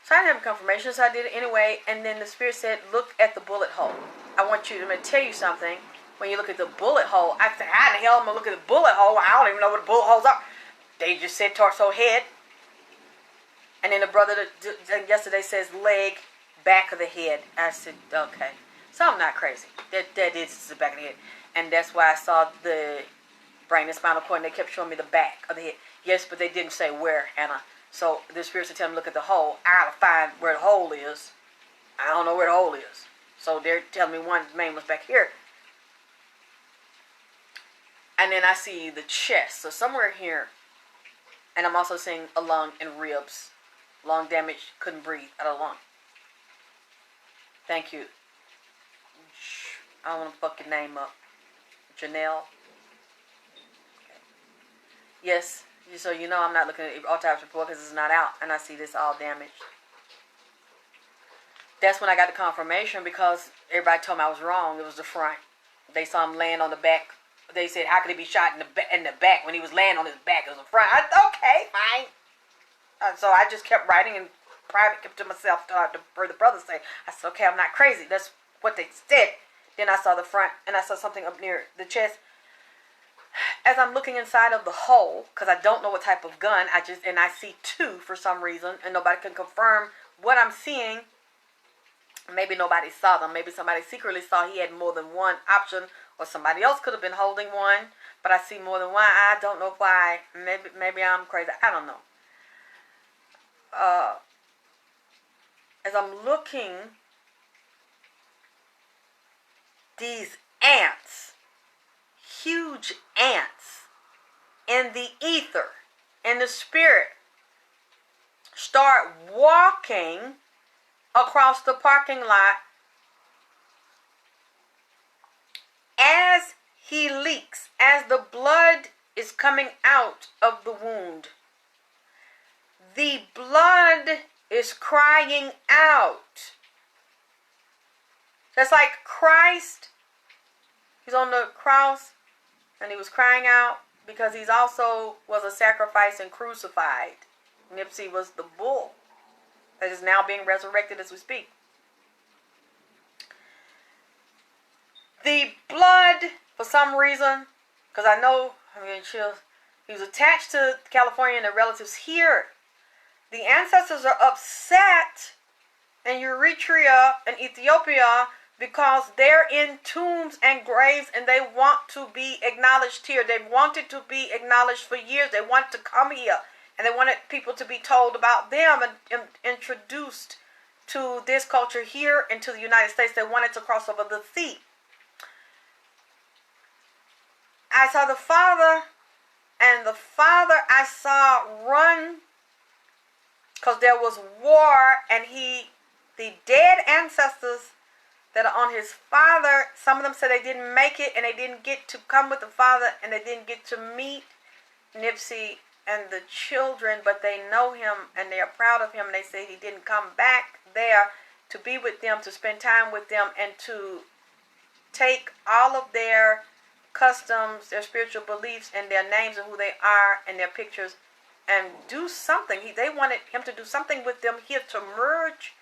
So I didn't have confirmation, so I did it anyway. And then the spirit said, look at the bullet hole. I want you to tell you something. When you look at the bullet hole, I said, how in the hell am I going to look at the bullet hole? I don't even know what the bullet holes are. They just said torso, head. And then the brother yesterday says leg, back of the head. I said, okay. So I'm not crazy. That is the back of the head. And that's why I saw the brain and spinal cord, and they kept showing me the back of the head. Yes, but they didn't say where, Anna. So the spirits are telling me to look at the hole. I gotta find where the hole is. I don't know where the hole is. So they're telling me one main was back here. And then I see the chest. So somewhere here. And I'm also seeing a lung and ribs. Lung damage. Couldn't breathe out of the lung. Thank you. I don't want to fuck your name up. Janelle. Okay. Yes. So you know I'm not looking at autopsy report because it's not out. And I see this all damaged. That's when I got the confirmation, because everybody told me I was wrong. It was the front. They saw him laying on the back. They said, how could he be shot in the back when he was laying on his back? It was the front. Okay, fine. So I just kept writing in private, kept to myself for the brother say. I said, okay, I'm not crazy. That's what they said. Then I saw the front, and I saw something up near the chest. As I'm looking inside of the hole, because I don't know what type of gun, I see two for some reason, and nobody can confirm what I'm seeing. Maybe nobody saw them. Maybe somebody secretly saw he had more than one option, or somebody else could have been holding one, but I see more than one. I don't know why. Maybe I'm crazy. I don't know. As I'm looking, these ants, huge ants, in the ether, in the spirit, start walking across the parking lot as he leaks, as the blood is coming out of the wound. The blood is crying out. That's like Christ. He's on the cross and he was crying out because he's also was a sacrifice and crucified. Nipsey was the bull that is now being resurrected as we speak. The blood, for some reason, because I know, I'm getting chills, he was attached to California and the relatives here. The ancestors are upset in Eritrea and Ethiopia because they're in tombs and graves and they want to be acknowledged here. They've wanted to be acknowledged for years. They want to come here. And they wanted people to be told about them and introduced to this culture here and to the United States. They wanted to cross over the sea. I saw the father, and the father I saw run because there was war, and the dead ancestors that are on his father, some of them said they didn't make it and they didn't get to come with the father and they didn't get to meet Nipsey and the children, but they know him and they are proud of him. And they say he didn't come back there to be with them, to spend time with them, and to take all of their customs, their spiritual beliefs, and their names and who they are and their pictures and do something. They wanted him to do something with them here, to merge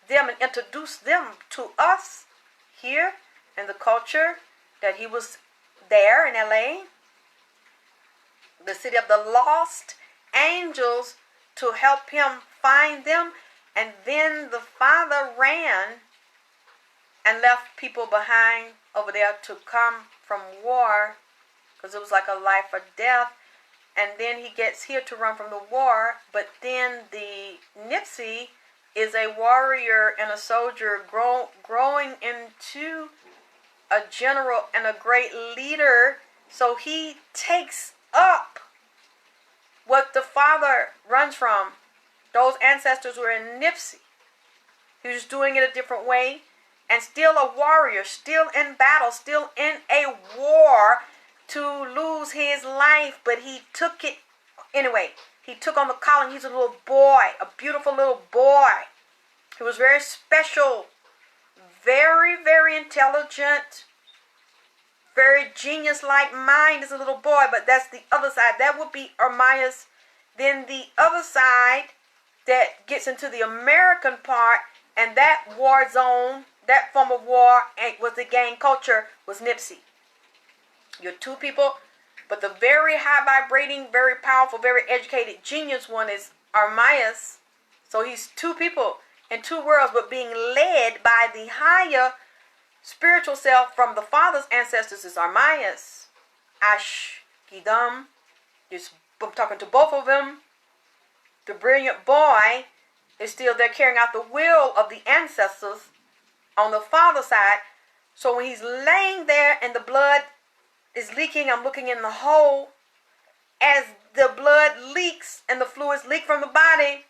them and introduce them to us here in the culture that he was there in LA, the city of the lost angels, to help him find them. And then the father ran and left people behind over there to come from war, because it was like a life or death. And then he gets here to run from the war. But then the Nipsey is a warrior and a soldier growing into a general and a great leader. So he takes up what the father runs from. Those ancestors were in Nipsey. He was doing it a different way. And still a warrior, still in battle, still in a war to lose his life. But he took it anyway. He took on the calling. He's a little boy, a beautiful little boy. He was very special, very, very intelligent, very genius-like mind as a little boy. But that's the other side. That would be Armias. Then the other side that gets into the American part, and that war zone, that form of war was the gang culture, was Nipsey. You're two people, but the very high vibrating, very powerful, very educated, genius one is Armias. So he's two people in two worlds, but being led by the higher spiritual self from the father's ancestors is Armias. Ash Gidam. I'm talking to both of them. The brilliant boy is still there carrying out the will of the ancestors on the father's side. So when he's laying there and the blood is leaking, I'm looking in the hole. As the blood leaks and the fluids leak from the body,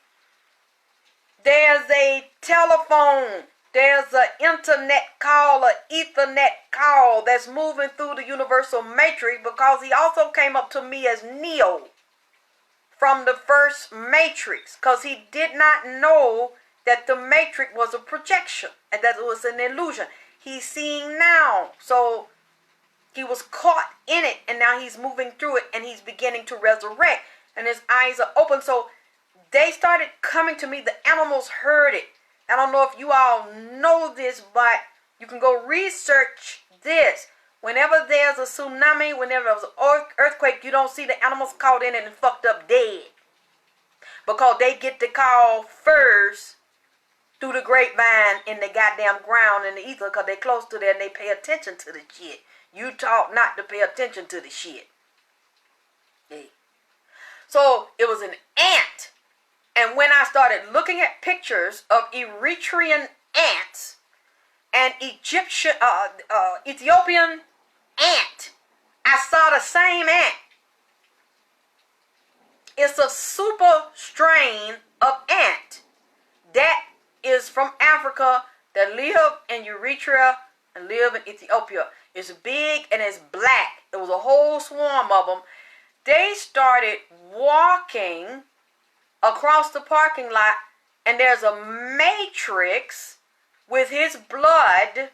there's a telephone, there's an internet call, an ethernet call that's moving through the universal matrix, because he also came up to me as Neo from the first matrix, because he did not know that the matrix was a projection and that it was an illusion. He's seeing now. So he was caught in it, and now he's moving through it, and he's beginning to resurrect, and his eyes are open. So they started coming to me. The animals heard it. I don't know if you all know this, but you can go research this. Whenever there's a tsunami, whenever there's an earthquake, you don't see the animals caught in it and fucked up dead, because they get the call first through the grapevine in the goddamn ground in the ether, because they're close to there and they pay attention to the shit. You taught not to pay attention to the shit. Yeah. So it was an ant. And when I started looking at pictures of Eritrean ants and Ethiopian ant, I saw the same ant. It's a super strain of ant that is from Africa, that live in Eritrea and live in Ethiopia. It's big and it's black. There was a whole swarm of them. They started walking across the parking lot, and there's a matrix with his blood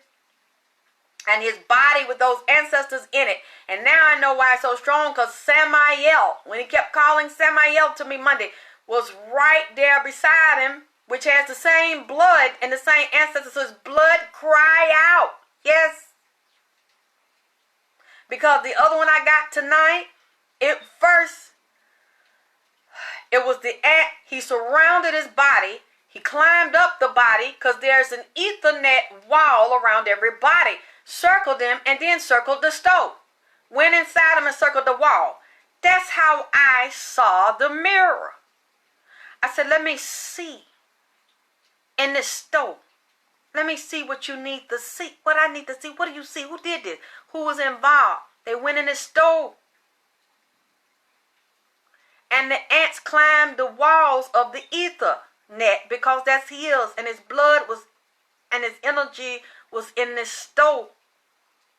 and his body with those ancestors in it. And now I know why it's so strong, because Samael, when he kept calling Samael to me Monday, was right there beside him, which has the same blood and the same ancestors. So his blood cry out. Yes. Because the other one I got tonight, it was the ant. He surrounded his body. He climbed up the body, because there's an ethernet wall around every body. Circled him and then circled the stove. Went inside him and circled the wall. That's how I saw the mirror. I said, let me see in this stove. Let me see what you need to see. What I need to see. What do you see? Who did this? Who was involved? They went in the stove. And the ants climbed the walls of the ether net, because that's his, and his blood was, and his energy was in this stove,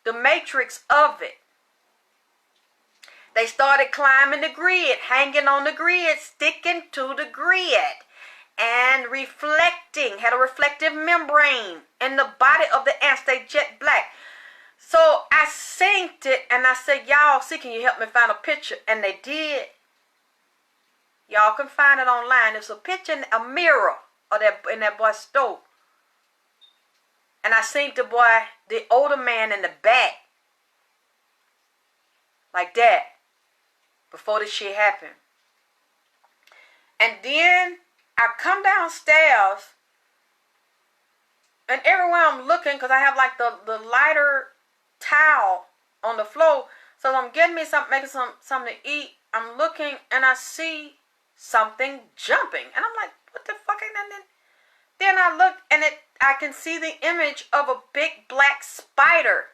the matrix of it. They started climbing the grid, hanging on the grid, sticking to the grid, and reflecting, had a reflective membrane in the body of the ants. They jet black. So I synced it, and I said, y'all, see, can you help me find a picture? And they did. Y'all can find it online. It's a picture, a mirror of that in that boy's stove. And I seen the boy, the older man in the back, like that, before this shit happened. And then I come downstairs, And everywhere I'm looking, because I have like the lighter towel on the floor, so I'm getting me something, making something to eat. I'm looking and I see something jumping, and I'm like, what the fuck? And then I look and I can see the image of a big black spider.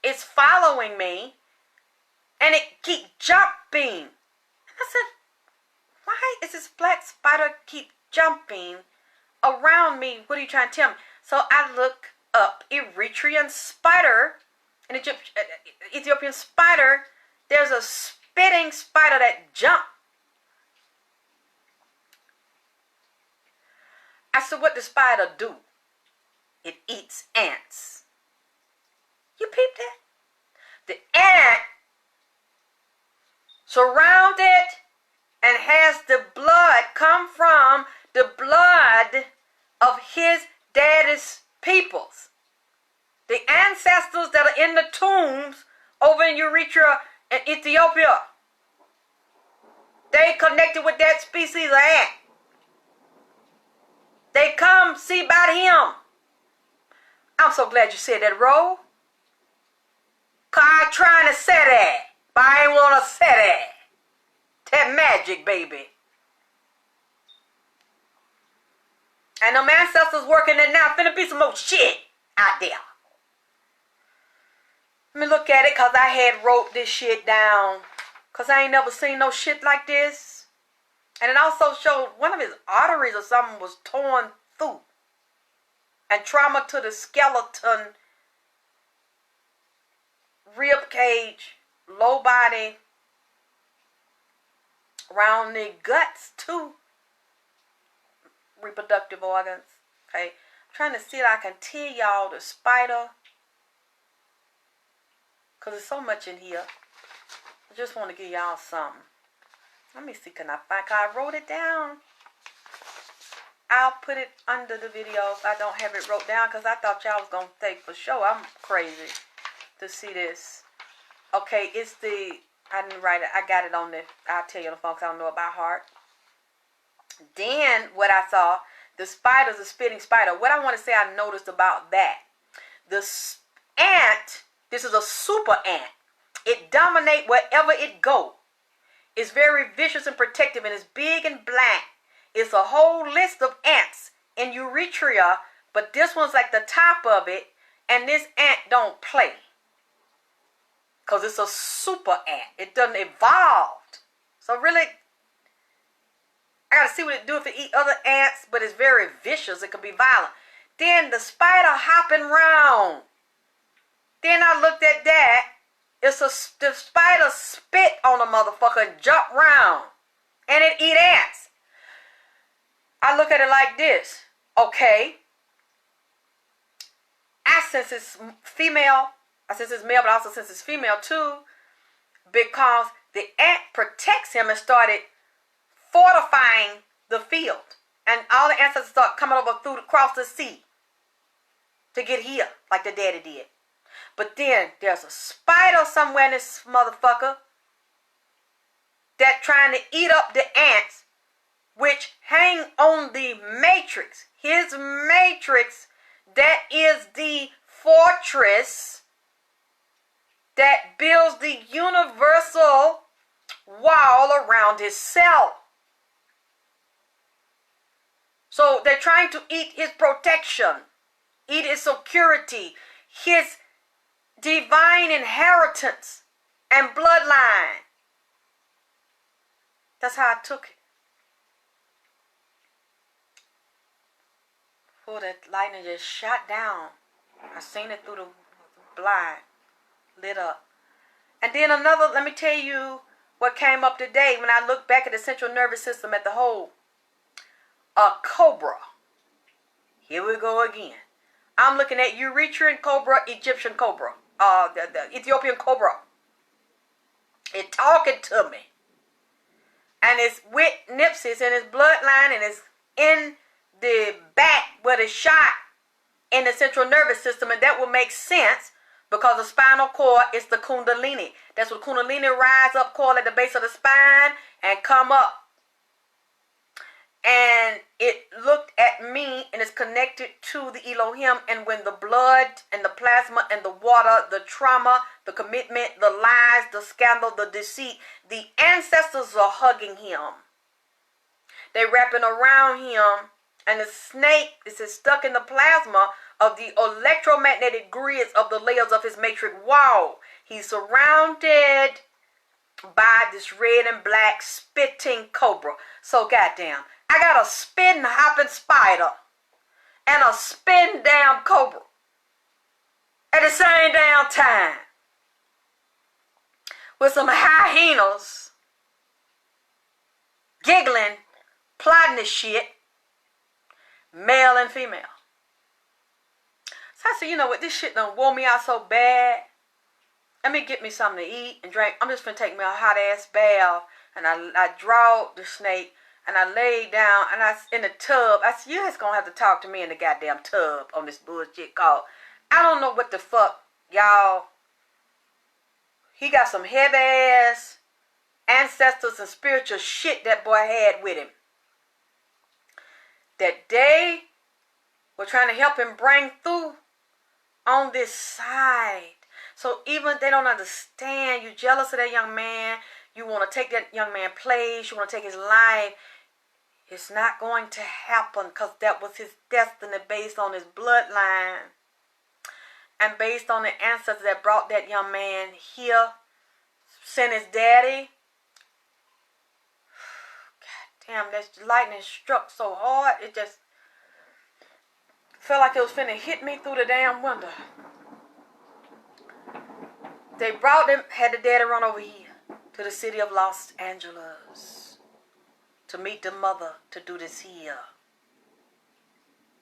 It's following me, and it keep jumping. And I said, why is this black spider keep jumping around me? What are you trying to tell me? So I look up Eritrean spider, an Ethiopian spider. There's a spitting spider that jumped. I said, what does spider do? It eats ants. You peeped that? The ant surrounded and has the blood come from the blood of his daddy's peoples. The ancestors that are in the tombs over in Eritrea and Ethiopia. They connected with that species of ant. They come see about him. I'm so glad you said that, Ro. Cause I trying to say that, but I ain't want to say that. That magic, baby. And them ancestors working it now. Finna be some more shit out there. Let me look at it, cause I had wrote this shit down. Cause I ain't never seen no shit like this. And it also showed one of his arteries or something was torn through. And trauma to the skeleton, rib cage, low body, around the guts too. Reproductive organs. Okay. I'm trying to see if I can tell y'all the spider. Because there's so much in here. I just want to give y'all something. Let me see, can I find, cause I wrote it down. I'll put it under the video if I don't have it wrote down, because I thought y'all was going to think for sure I'm crazy to see this. Okay, it's the, I didn't write it, I got it on the, I'll tell you on the phone because I don't know it by heart. Then, what I saw, the spider's a spitting spider. What I want to say I noticed about that, the ant, this is a super ant. It dominates wherever it go. It's very vicious and protective, and it's big and black. It's a whole list of ants in Eritrea, but this one's like the top of it, and this ant don't play. Because it's a super ant. It doesn't evolve. So really, I got to see what it do if it eat other ants, but it's very vicious. It can be violent. Then the spider hopping around. Then I looked at that. The spider spit on a motherfucker and jump round. And it eat ants. I look at it like this. Okay. I sense it's female. I sense it's male, but also sense it's female too. Because the ant protects him and started fortifying the field. And all the ancestors start coming over across the sea to get here, like the daddy did. But then there's a spider somewhere in this motherfucker that trying to eat up the ants, which hang on the matrix. His matrix, that is the fortress that builds the universal wall around his cell. So they're trying to eat his protection, eat his security, his divine inheritance and bloodline. That's how I took it. Oh, that lightning just shot down. I seen it through the blind, lit up. And then another, let me tell you what came up today when I looked back at the central nervous system at the whole. A cobra. Here we go again. I'm looking at Eritrean cobra, Egyptian cobra. The Ethiopian cobra. It's talking to me. And it's with Nipsey. It's in his bloodline, and it's in the back where the shot in the central nervous system. And that will make sense because the spinal cord is the kundalini. That's what kundalini rise up, coil at the base of the spine and come up. And it looked at me and it's connected to the Elohim, and when the blood and the plasma and the water, the trauma, the commitment, the lies, the scandal, the deceit, the ancestors are hugging him. They're wrapping around him, and the snake is stuck in the plasma of the electromagnetic grids of the layers of his matrix wall. He's surrounded by this red and black spitting cobra. So goddamn, I got a spitting hopping spider and a spitting damn cobra at the same damn time, with some hyenas giggling, plotting this shit, male and female. So I said, you know what, this shit done wore me out so bad. Let me get me something to eat and drink. I'm just gonna take me a hot ass bath. And I drawed the snake, and I laid down, and I in the tub. I said, you just gonna have to talk to me in the goddamn tub on this bullshit called, I don't know what the fuck, y'all. He got some heavy ass ancestors and spiritual shit that boy had with him, that they were trying to help him bring through on this side. So even they don't understand, you're jealous of that young man, you want to take that young man's place, you want to take his life. It's not going to happen, because that was his destiny based on his bloodline and based on the ancestors that brought that young man here, sent his daddy. God damn, that lightning struck so hard, it just felt like it was finna hit me through the damn window. They brought them, had the daddy run over here to the city of Los Angeles to meet the mother to do this here.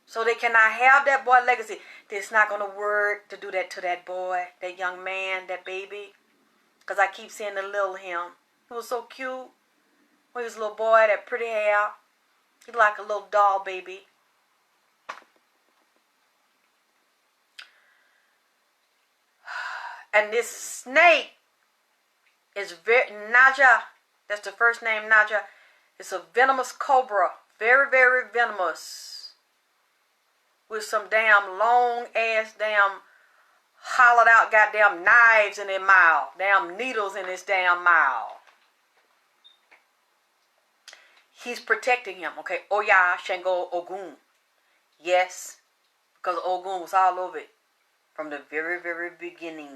So they cannot have that boy legacy. It's not going to work to do that to that boy, that young man, that baby. Because I keep seeing the little him. He was so cute. When he was a little boy, that pretty hair. He like a little doll baby. And this snake is very, Naja, that's the first name, Naja. It's a venomous cobra, very, very venomous, with some damn long ass damn hollowed out goddamn knives in their mouth, damn needles in his damn mouth. He's protecting him, okay? Oya, Shango, Ogun. Yes, because Ogun was all over it from the very, very beginning.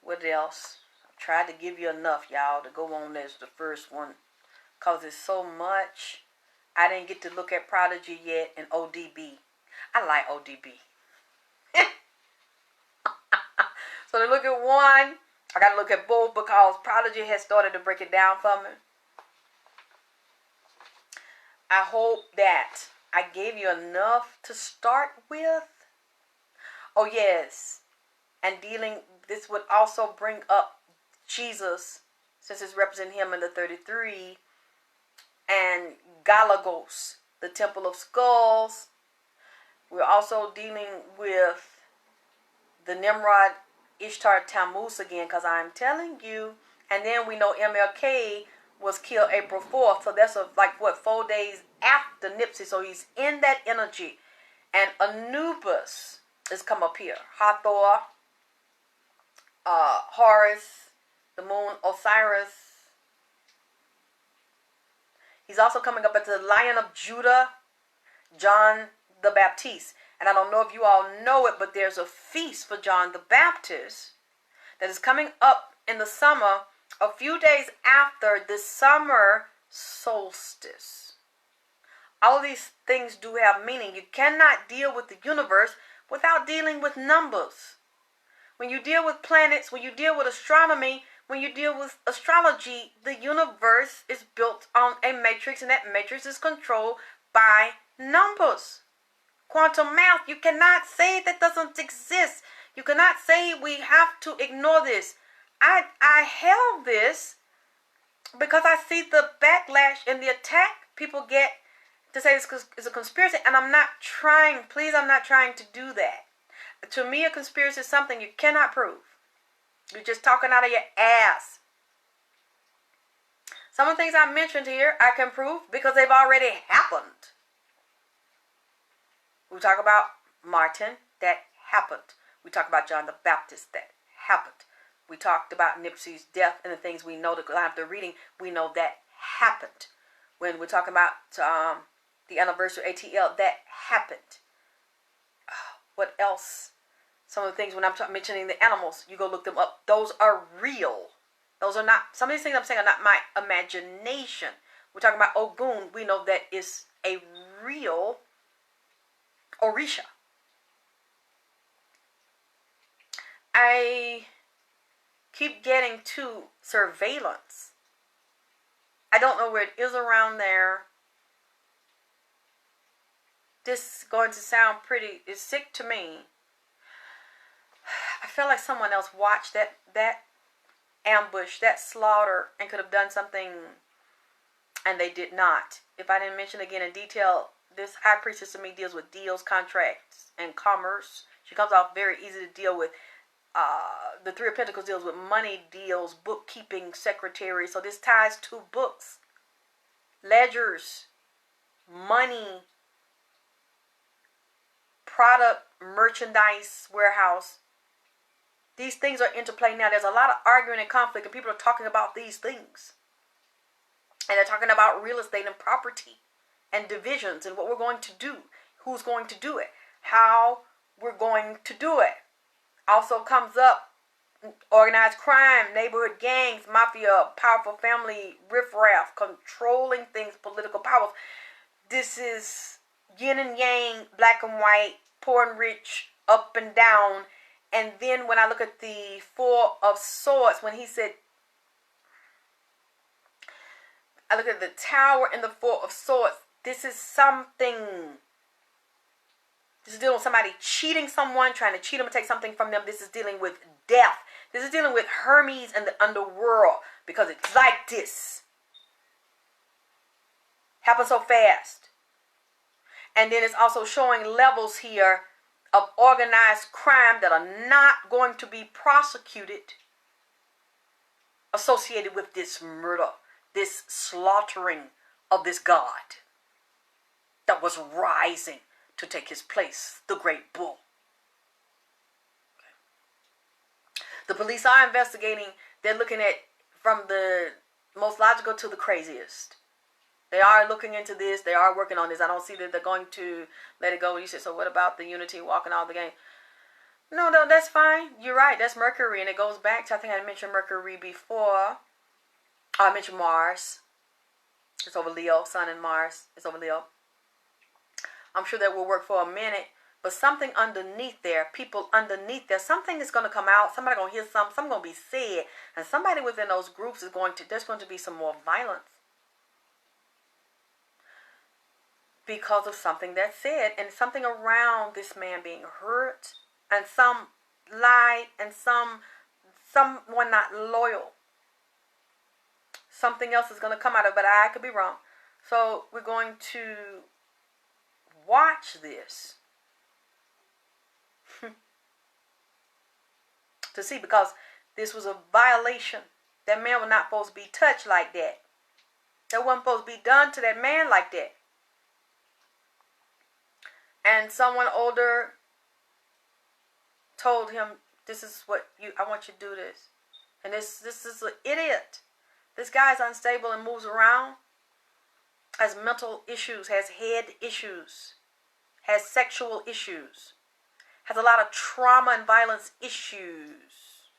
What else? I tried to give you enough, y'all, to go on as the first one, because it's so much. I didn't get to look at Prodigy yet and ODB. I like ODB. So to look at one, I got to look at both, because Prodigy has started to break it down for me. I hope that I gave you enough to start with. Oh, yes. And this would also bring up Jesus, since it's representing him in the 33, and Galagos, the Temple of Skulls. We're also dealing with the Nimrod Ishtar Tammuz again, because I'm telling you. And then we know MLK was killed April 4th, so that's 4 days after Nipsey, so he's in that energy. And Anubis has come up here. Hathor, Horus, the moon, Osiris. He's also coming up as the Lion of Judah, John the Baptist. And I don't know if you all know it, but there's a feast for John the Baptist that is coming up in the summer, a few days after the summer solstice. All of these things do have meaning. You cannot deal with the universe without dealing with numbers. When you deal with planets, when you deal with astronomy, when you deal with astrology, the universe is built on a matrix, and that matrix is controlled by numbers. Quantum math, you cannot say that doesn't exist. You cannot say we have to ignore this. I held this because I see the backlash and the attack people get to say it's a conspiracy, and I'm not trying, please, I'm not trying to do that. To me, a conspiracy is something you cannot prove. You're just talking out of your ass. Some of the things I mentioned here, I can prove because they've already happened. We talk about Martin, that happened. We talk about John the Baptist, that happened. We talked about Nipsey's death and the things we know, the line of the reading, we know that happened. When we're talking about the anniversary of ATL, that happened. What else? Some of the things when I'm mentioning the animals, you go look them up. Those are real. Those are not, some of these things I'm saying are not my imagination. We're talking about Ogun. We know that is a real Orisha. I keep getting to surveillance. I don't know where it is around there. This is going to sound pretty, it's sick to me. I feel like someone else watched that ambush, that slaughter, and could have done something, and they did not. If I didn't mention again in detail, this high priestess to me deals with deals, contracts, and commerce. She comes off very easy to deal with. The Three of Pentacles deals with money deals, bookkeeping, secretary. So this ties to books, ledgers, money, product, merchandise, warehouse. These things are interplay now. There's a lot of arguing and conflict, and people are talking about these things. And they're talking about real estate and property and divisions and what we're going to do, who's going to do it, how we're going to do it. Also comes up organized crime, neighborhood gangs, mafia, powerful family, riffraff, controlling things, political powers. This is yin and yang, black and white, poor and rich, up and down. And then when I look at the Four of Swords, when he said, I look at the Tower and the Four of Swords, this is something, this is dealing with somebody cheating someone, trying to cheat them and take something from them. This is dealing with death. This is dealing with Hermes and the underworld, because it's like this. Happens so fast. And then it's also showing levels here of organized crime that are not going to be prosecuted associated with this murder, this slaughtering of this God that was rising to take his place, the great bull. Okay. The police are investigating. They're looking at from the most logical to the craziest. They are looking into this. They are working on this. I don't see that they're going to let it go. You said, so what about the unity walking all the game? No, that's fine. You're right. That's Mercury. And it goes back to, I think I mentioned Mercury before. I mentioned Mars. It's over Leo. Sun and Mars. It's over Leo. I'm sure that will work for a minute. But something underneath there, people underneath there, something is going to come out. Somebody going to hear something going to be said. And somebody within those groups is there's going to be some more violence. Because of something that's said, and something around this man being hurt, and some lied, and someone not loyal. Something else is going to come out of it, but I could be wrong. So we're going to watch this to see, because this was a violation. That man was not supposed to be touched like that. That wasn't supposed to be done to that man like that. And someone older told him, this is what I want you to do this. And this is an idiot. This guy's unstable and moves around, has mental issues, has head issues, has sexual issues, has a lot of trauma and violence issues.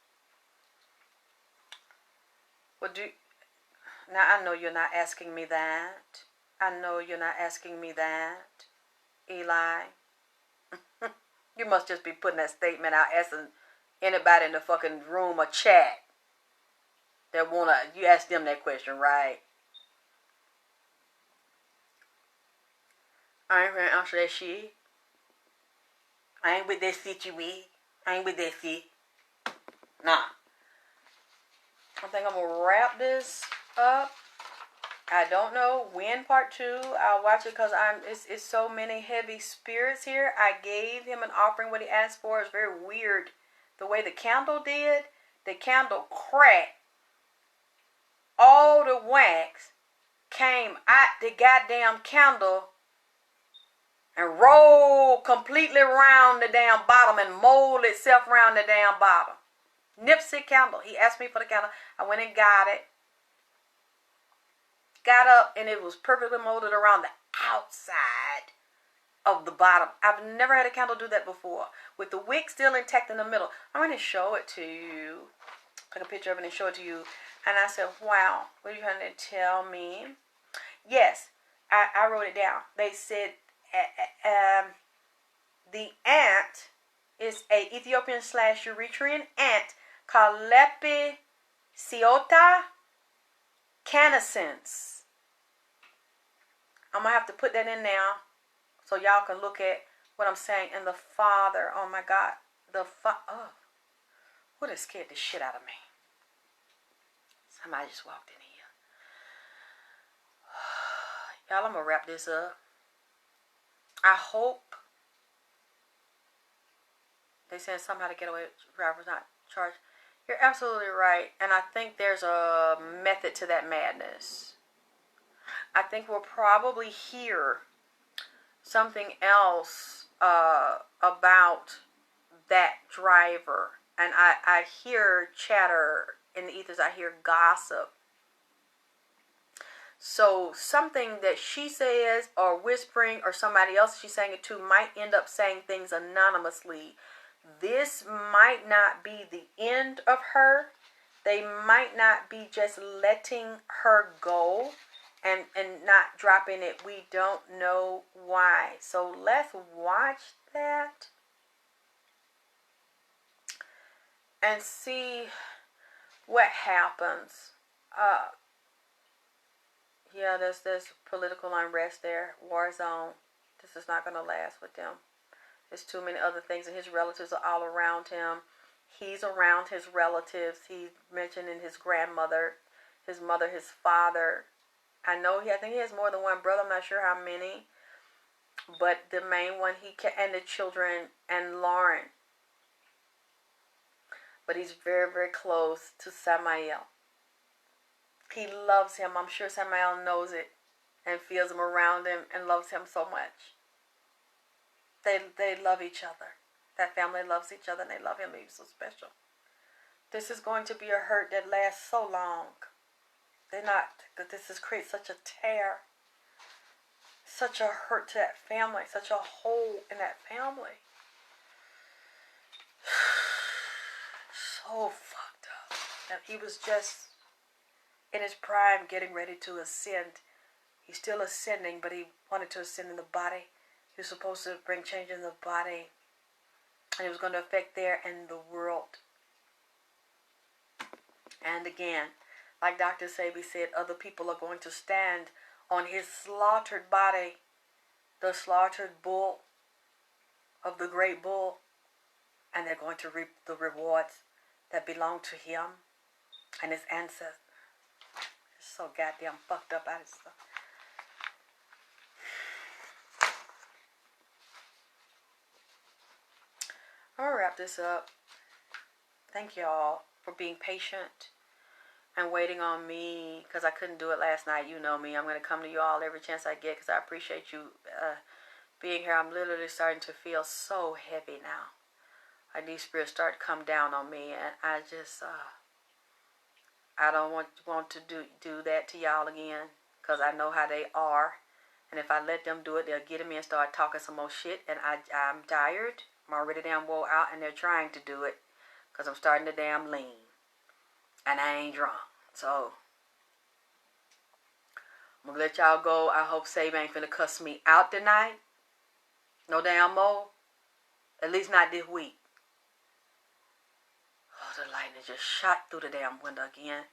Now I know you're not asking me that. I know you're not asking me that. Eli, you must just be putting that statement out, asking anybody in the fucking room or chat that you ask them that question, right? I ain't gonna answer that shit. I ain't with that situation. I ain't with that shit. Nah. I think I'm gonna wrap this up. I don't know when part 2. I'll watch it because it's so many heavy spirits here. I gave him an offering. What he asked for is very weird. The way the candle did, the candle cracked. All the wax came out the goddamn candle and roll completely around the damn bottom and mold itself around the damn bottom. Nipsey candle. He asked me for the candle. I went and got it. Got up, and it was perfectly molded around the outside of the bottom. I've never had a candle do that before. With the wick still intact in the middle. I'm going to show it to you. Take a picture of it and show it to you. And I said, wow, what are you trying to tell me? Yes, I wrote it down. They said the ant is a Ethiopian / Eritrean ant called Lepidopsida canescens. I'm going to have to put that in now so y'all can look at what I'm saying. And the father, oh my God, what has scared the shit out of me? Somebody just walked in here. Y'all, I'm going to wrap this up. I hope they said somehow to get away with drivers not charged. You're absolutely right. And I think there's a method to that madness. I think we'll probably hear something else about that driver. And I hear chatter in the ethers. I hear gossip. So something that she says or whispering or somebody else she's saying it to might end up saying things anonymously. This might not be the end of her. They might not be just letting her go and not dropping it. We don't know why. So let's watch that and see what happens. Yeah, there's political unrest there. War zone. This is not going to last with them. There's too many other things, and his relatives are all around him. He's around his relatives. He mentioned in his grandmother, his mother, his father. I think he has more than one brother. I'm not sure how many. But the main one, and the children, and Lauren. But he's very, very close to Samael. He loves him. I'm sure Samael knows it and feels him around him and loves him so much. They love each other. That family loves each other and they love him. He's so special. This is going to be a hurt that lasts so long. This has created such a tear. Such a hurt to that family. Such a hole in that family. So fucked up. And he was just in his prime getting ready to ascend. He's still ascending, but he wanted to ascend in the body. He was supposed to bring change in the body. And it was going to affect there and the world. And again, like Dr. Sebi said, other people are going to stand on his slaughtered body. The slaughtered bull of the great bull. And they're going to reap the rewards that belong to him and his ancestors. It's so goddamn fucked up out of stuff. I'm going to wrap this up. Thank y'all for being patient and waiting on me because I couldn't do it last night. You know me. I'm going to come to you all every chance I get because I appreciate you being here. I'm literally starting to feel so heavy now. These spirits start to come down on me, and I just, I don't want to do that to y'all again because I know how they are. And if I let them do it, they'll get in me and start talking some more shit. And I'm tired. I'm already damn wore out, and they're trying to do it because I'm starting to damn lean. And I ain't drunk. So, I'm going to let y'all go. I hope Sebi ain't finna cuss me out tonight. No damn more. At least not this week. Oh, the lightning just shot through the damn window again.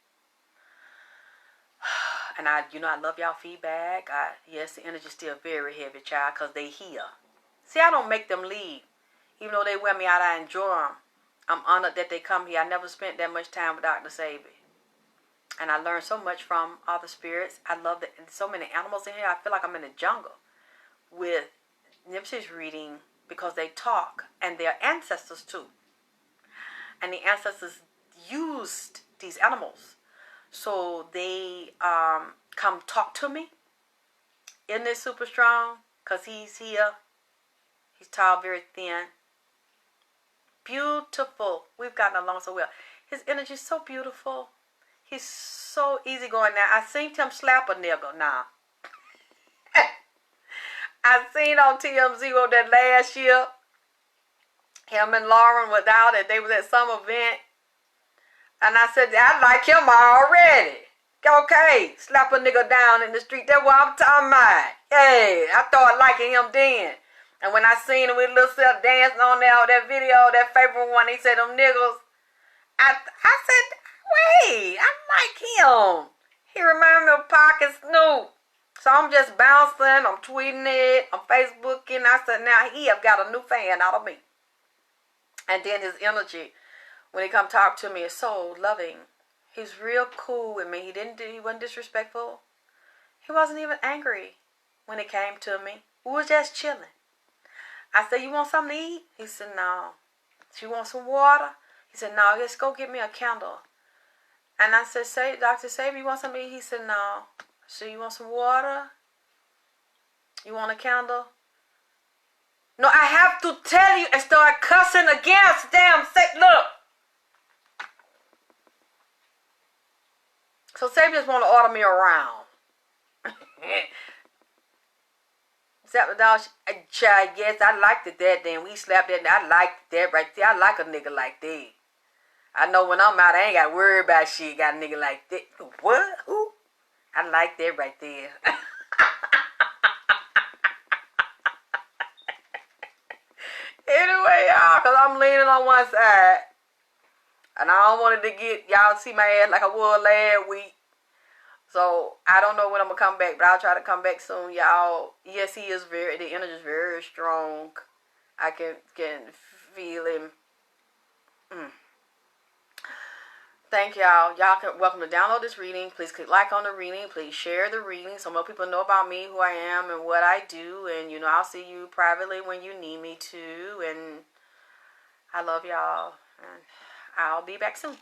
And I love y'all feedback. Yes, the energy's still very heavy, child, because they here. See, I don't make them leave. Even though they wear me out, I enjoy them. I'm honored that they come here. I never spent that much time with Dr. Sebi. And I learned so much from all the spirits. I love that. So many animals in here. I feel like I'm in the jungle with Nipsey's reading because they talk. And they're ancestors too. And the ancestors used these animals. So they come talk to me. Isn't it super strong? Because he's here. He's tall, very thin. Beautiful. We've gotten along so well. His energy is so beautiful. He's so easygoing now. I seen him slap a nigga now. I seen on TMZ that last year, him and Lauren was out and they was at some event. And I said, I like him already. Okay, slap a nigga down in the street. That's what I'm talking about. Hey, I started liking him then. And when I seen him with little self dancing on there, that video, that favorite one, he said, them niggas. I said, wait, I like him. He reminded me of Pac and Snoop. So I'm just bouncing, I'm tweeting it, I'm Facebooking. I said, now he have got a new fan out of me. And then his energy, when he come talk to me, is so loving. He's real cool with me. He wasn't disrespectful. He wasn't even angry when it came to me. We was just chilling. I said, you want something to eat? He said, no. She want some water? He said, no, let's go get me a candle. And I said, Dr. Sebi, you want something to eat? He said, no. So you want some water? You want a candle? No, I have to tell you and start cussing against them. Look. So Sebi just want to order me around. Child, yes, I liked it that then. We slapped that. I liked that right there. I like a nigga like that. I know when I'm out, I ain't got to worry about shit. Got a nigga like that. What? Who? I like that right there. Anyway, y'all, because I'm leaning on one side. And I don't want it to get, y'all see my ass like I was last week. So, I don't know when I'm going to come back, but I'll try to come back soon, y'all. Yes, the energy is very strong. I can feel him. Thank y'all. Y'all can welcome to download this reading. Please click like on the reading. Please share the reading so more people know about me, who I am, and what I do. And, I'll see you privately when you need me to. And I love y'all. And I'll be back soon.